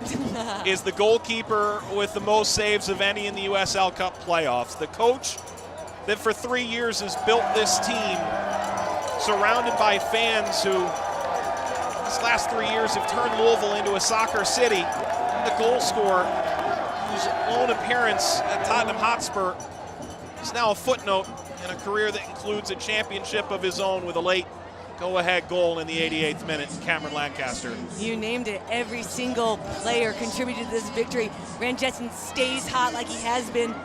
is the goalkeeper with the most saves of any in the USL Cup playoffs. The coach that for 3 years has built this team surrounded by fans who these last 3 years have turned Louisville into a soccer city. The goal scorer, whose lone appearance at Tottenham Hotspur is now a footnote in a career that includes a championship of his own with a late go-ahead goal in the 88th minute, Cameron Lancaster. You named it. Every single player contributed to this victory. Grant Jetson stays hot like he has been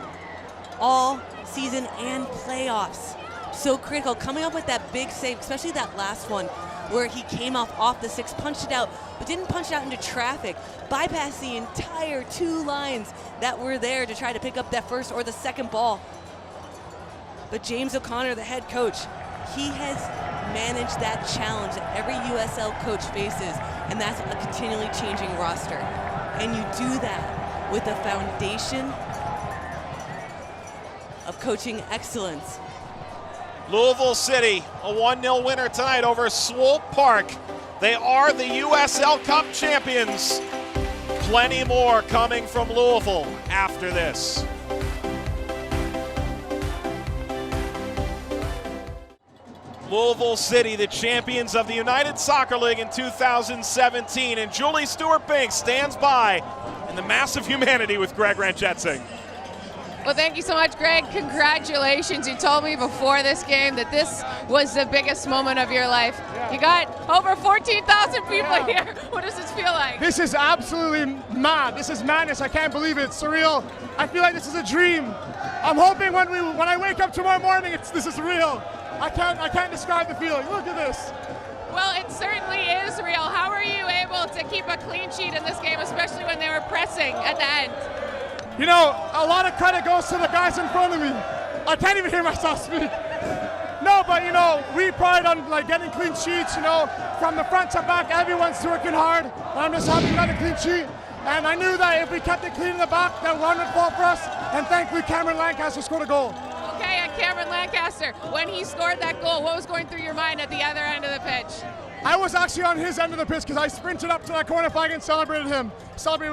all season and playoffs. So critical. Coming up with that big save, especially that last one, where he came off the six, punched it out, but didn't punch it out into traffic, bypassed the entire 2 lines that were there to try to pick up that first or the second ball. But James O'Connor, the head coach, he has managed that challenge that every USL coach faces, and that's a continually changing roster. And you do that with a foundation of coaching excellence. Louisville City, a 1-0 winner tonight over Swope Park. They are the USL Cup champions. Plenty more coming from Louisville after this. Louisville City, the champions of the United Soccer League in 2017, and Julie Stewart-Binks stands by in the massive humanity with Greg Ranchetsing. Well, thank you so much, Greg. Congratulations. You told me before this game that this was the biggest moment of your life. You got over 14,000 people here. What does this feel like? This is absolutely mad. This is madness. I can't believe it. It's surreal. I feel like this is a dream. I'm hoping when I wake up tomorrow morning, this is real. I can't describe the feeling. Look at this. Well, it certainly is real. How are you able to keep a clean sheet in this game, especially when they were pressing at the end? You know, a lot of credit goes to the guys in front of me. I can't even hear myself speak. No, but you know, we pride on getting clean sheets. You know, from the front to back, everyone's working hard. And I'm just happy we got a clean sheet. And I knew that if we kept it clean in the back, that run would fall for us. And thankfully, Cameron Lancaster scored a goal. Okay, and Cameron Lancaster, when he scored that goal, what was going through your mind at the other end of the pitch? I was actually on his end of the pitch because I sprinted up to that corner flag and celebrated with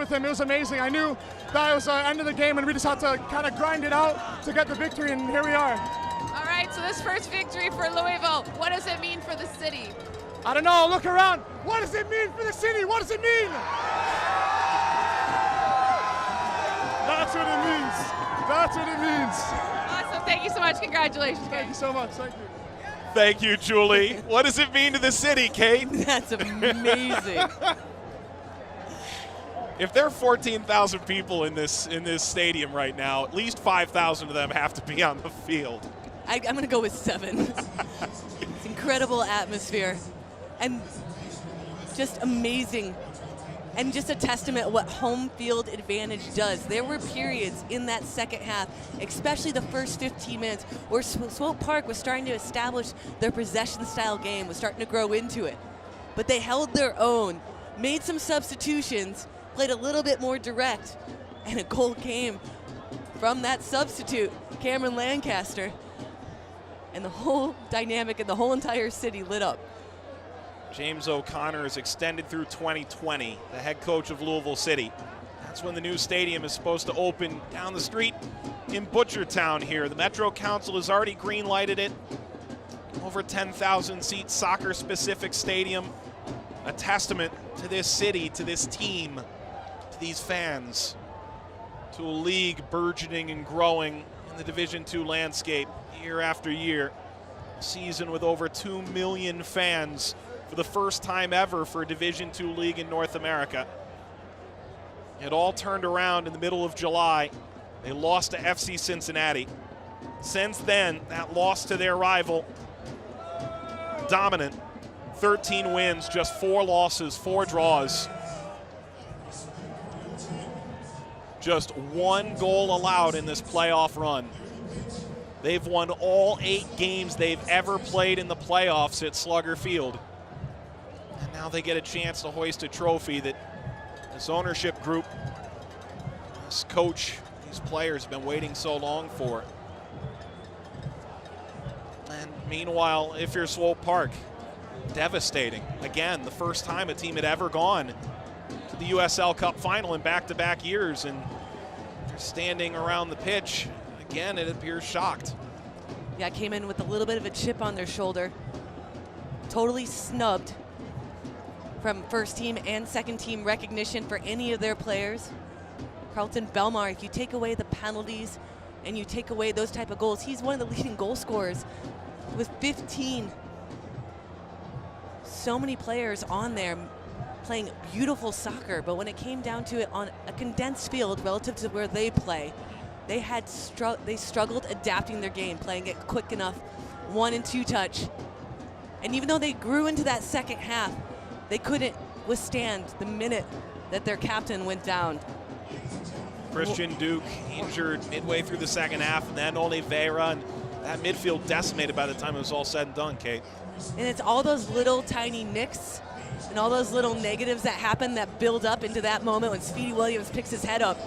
him. It was amazing. I knew that it was the end of the game and we just had to kind of grind it out to get the victory, and here we are. All right, so this first victory for Louisville, what does it mean for the city? I don't know, look around. What does it mean for the city? What does it mean? That's what it means. That's what it means. Awesome, thank you so much. Congratulations, guys. Thank you so much, thank you. Thank you, Julie. What does it mean to the city, Kate? That's amazing. If there are 14,000 people in this stadium right now, at least 5,000 of them have to be on the field. I'm going to go with 7. It's incredible atmosphere and just amazing, and just a testament of what home field advantage does. There were periods in that second half, especially the first 15 minutes, where Swope Park was starting to establish their possession-style game, was starting to grow into it. But they held their own, made some substitutions, played a little bit more direct, and a goal came from that substitute, Cameron Lancaster. And the whole dynamic and the whole entire city lit up. James O'Connor is extended through 2020, the head coach of Louisville City. That's when the new stadium is supposed to open down the street in Butchertown here. The Metro Council has already green-lighted it. Over 10,000 seat soccer-specific stadium. A testament to this city, to this team, to these fans, to a league burgeoning and growing in the Division II landscape year after year. A season with over 2 million fans for the first time ever for a Division II league in North America. It all turned around in the middle of July. They lost to FC Cincinnati. Since then, that loss to their rival, dominant. 13 wins, just 4 losses, 4 draws. Just 1 goal allowed in this playoff run. They've won all 8 games they've ever played in the playoffs at Slugger Field. And now they get a chance to hoist a trophy that this ownership group, this coach, these players have been waiting so long for. And meanwhile, if you're Swope Park, devastating. Again, the first time a team had ever gone to the USL Cup final in back-to-back years, and they're standing around the pitch. Again, it appears shocked. Yeah, came in with a little bit of a chip on their shoulder. totally snubbed from first team and second team recognition for any of their players. Carlton Belmar, if you take away the penalties and you take away those type of goals, he's one of the leading goal scorers with 15. So many players on there playing beautiful soccer, but when it came down to it on a condensed field relative to where they play, they struggled adapting their game, playing it quick enough, 1 and 2 touch. And even though they grew into that second half, they couldn't withstand the minute that their captain went down. Christian Duke injured midway through the second half, and then Oliveira, and that midfield decimated by the time it was all said and done, Kate. And it's all those little tiny nicks and all those little negatives that happen that build up into that moment when Speedy Williams picks his head up,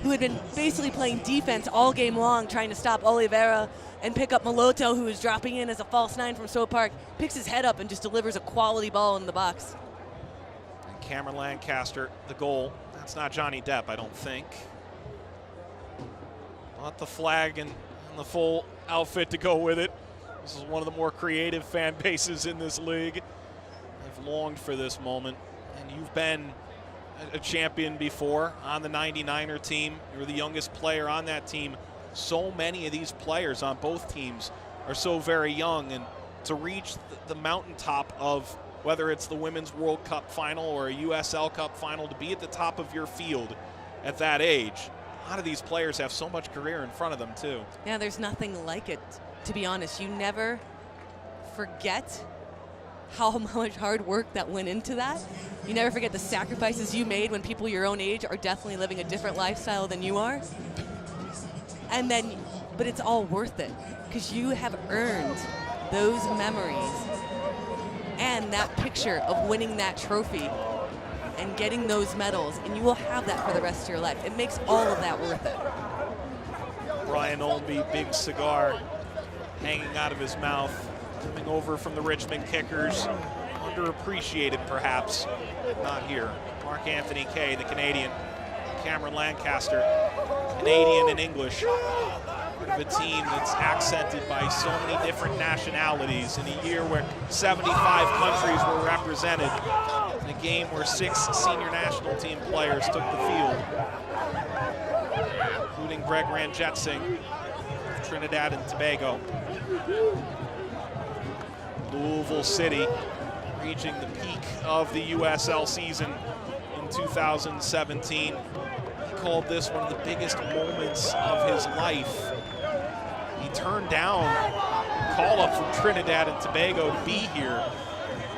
who had been basically playing defense all game long, trying to stop Oliveira and pick up Maloto, who was dropping in as a false 9 from Swope Park, picks his head up and just delivers a quality ball in the box. And Cameron Lancaster, the goal. That's not Johnny Depp, I don't think. Not the flag and the full outfit to go with it. This is one of the more creative fan bases in this league. I've longed for this moment. And you've been a champion before on the 99er team. You were the youngest player on that team. So many of these players on both teams are so very young. And to reach the mountaintop of whether it's the Women's World Cup final or a USL Cup final, to be at the top of your field at that age, a lot of these players have so much career in front of them too. Yeah, there's nothing like it, to be honest. You never forget how much hard work that went into that. You never forget the sacrifices you made when people your own age are definitely living a different lifestyle than you are. And then, but it's all worth it because you have earned those memories and that picture of winning that trophy and getting those medals, and you will have that for the rest of your life. It makes all of that worth it. Brian Olnby, big cigar hanging out of his mouth, coming over from the Richmond Kickers. Underappreciated, perhaps, not here. Mark Anthony Kay, the Canadian. Cameron Lancaster, Canadian and English. Part of a team that's accented by so many different nationalities in a year where 75 countries were represented, in a game where 6 senior national team players took the field, including Greg Ranjetsingh of Trinidad and Tobago. Louisville City reaching the peak of the USL season in 2017. He called this one of the biggest moments of his life. He turned down a call-up from Trinidad and Tobago to be here.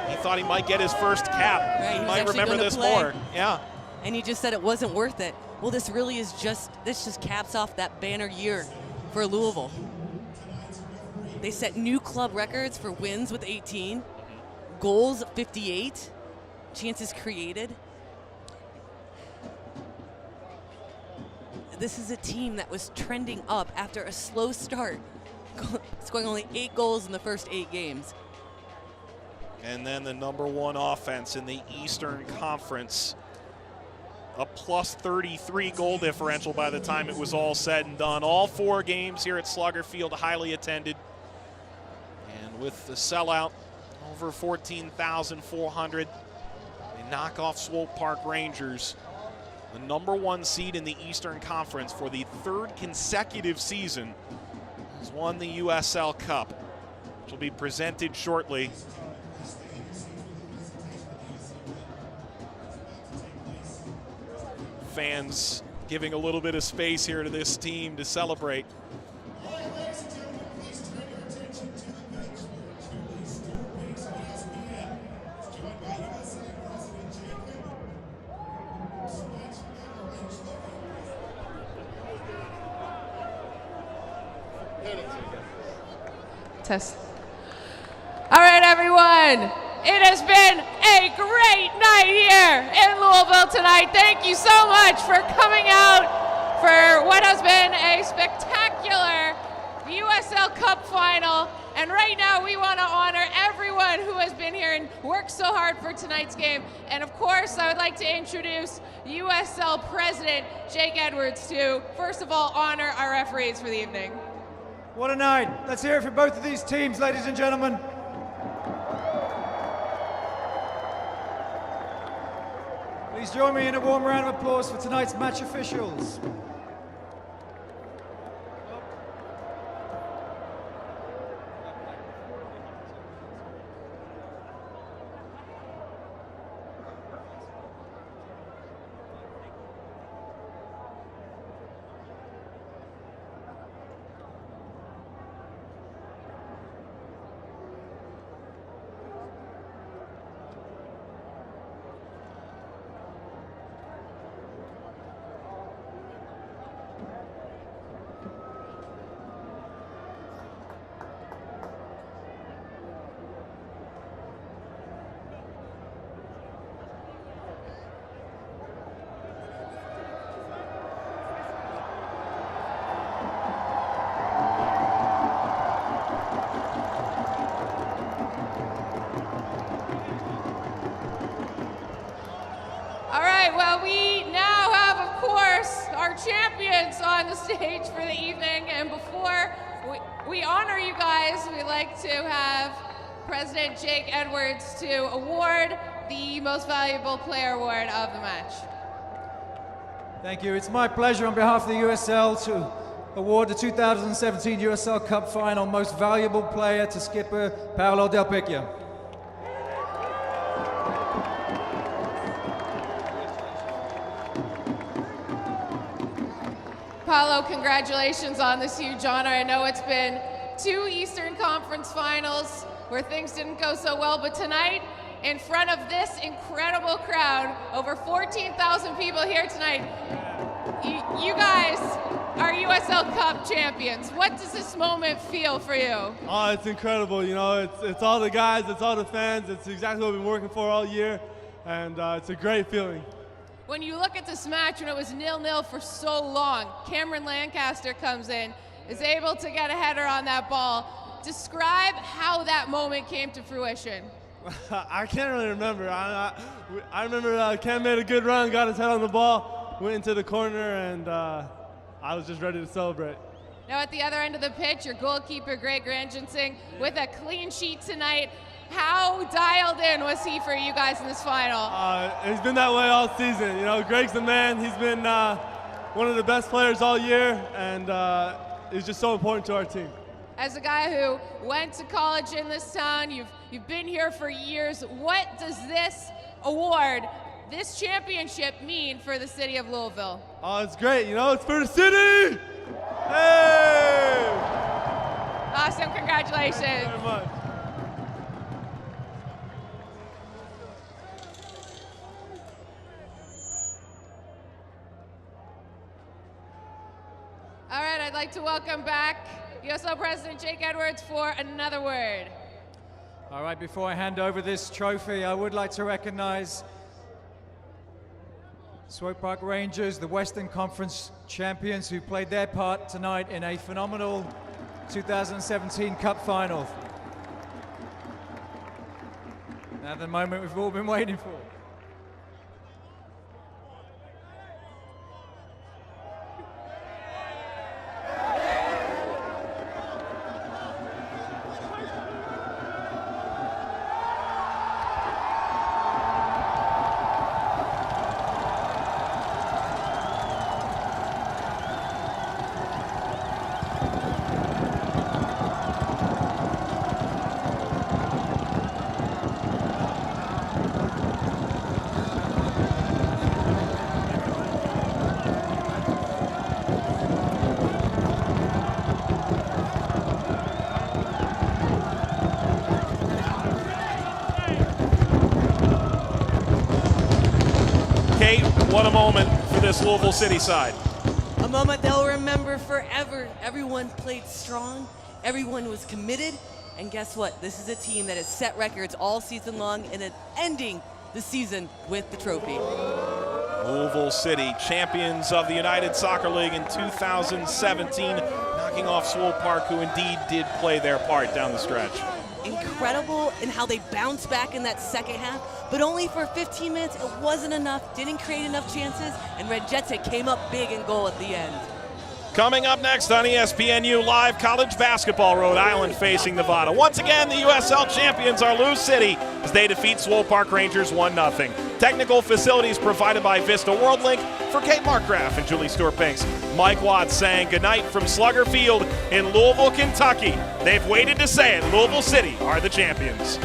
He thought he might get his first cap. Right, he might remember this more. Yeah. And he just said it wasn't worth it. Well, this just caps off that banner year for Louisville. They set new club records for wins with 18, goals 58, chances created. This is a team that was trending up after a slow start, scoring only 8 goals in the first 8 games. And then the #1 offense in the Eastern Conference. A +33 goal differential by the time it was all said and done. All 4 games here at Slugger Field, highly attended. And with the sellout, over 14,400, they knock off Swope Park Rangers, the #1 seed in the Eastern Conference for the 3rd consecutive season, has won the USL Cup, which will be presented shortly. Fans giving a little bit of space here to this team to celebrate. Test. All right, everyone. It has been a great night here in Louisville tonight. Thank you so much for coming out for what has been a spectacular USL Cup final. And right now we want to honor everyone who has been here and worked so hard for tonight's game. And of course, I would like to introduce USL President Jake Edwards to, first of all, honor our referees for the evening. What a night. Let's hear it for both of these teams, ladies and gentlemen. Please join me in a warm round of applause for tonight's match officials. Champions on the stage for the evening, and before we honor you guys, we'd like to have President Jake Edwards to award the Most Valuable Player Award of the match. Thank you. It's my pleasure on behalf of the USL to award the 2017 USL Cup Final Most Valuable Player to skipper Paolo Del Picchio. Paolo, congratulations on this huge honor. I know it's been 2 Eastern Conference Finals where things didn't go so well, but tonight, in front of this incredible crowd, over 14,000 people here tonight, you guys are USL Cup champions. What does this moment feel for you? Oh, it's incredible. You know, it's all the guys, it's all the fans. It's exactly what we've been working for all year, and it's a great feeling. When you look at this match, when it was 0-0 for so long, Cameron Lancaster comes in, is able to get a header on that ball. Describe how that moment came to fruition. I can't really remember. I remember Cam made a good run, got his head on the ball, went into the corner, and I was just ready to celebrate. Now at the other end of the pitch, your goalkeeper, Greg Ranjensing, with a clean sheet tonight. How dialed in was he for you guys in this final? He's been that way all season. You know, Greg's the man. He's been one of the best players all year, and he's just so important to our team. As a guy who went to college in this town, you've been here for years. What does this award, this championship, mean for the city of Louisville? Oh, it's great. You know, it's for the city. Hey! Awesome. Congratulations. Thank you very much. All right, I'd like to welcome back USL President Jake Edwards for another word. All right, before I hand over this trophy, I would like to recognize Swope Park Rangers, the Western Conference champions who played their part tonight in a phenomenal 2017 Cup Final. Now the moment we've all been waiting for. What a moment for this Louisville City side. A moment they'll remember forever. Everyone played strong, everyone was committed, and guess what? This is a team that has set records all season long and is ending the season with the trophy. Louisville City, champions of the United Soccer League in 2017, knocking off Swope Park, who indeed did play their part down the stretch. Incredible in how they bounced back in that second half, but only for 15 minutes. It wasn't enough, didn't create enough chances, and Red Jets came up big in goal at the end. Coming up next on ESPNU Live, college basketball, Rhode Island facing Nevada. Once again, the USL champions are Louisville City as they defeat Swope Park Rangers 1-0. Technical facilities provided by Vista WorldLink. For Kate Markgraf and Julie Stewart-Banks, Mike Watts saying goodnight from Slugger Field in Louisville, Kentucky. They've waited to say it. Louisville City are the champions.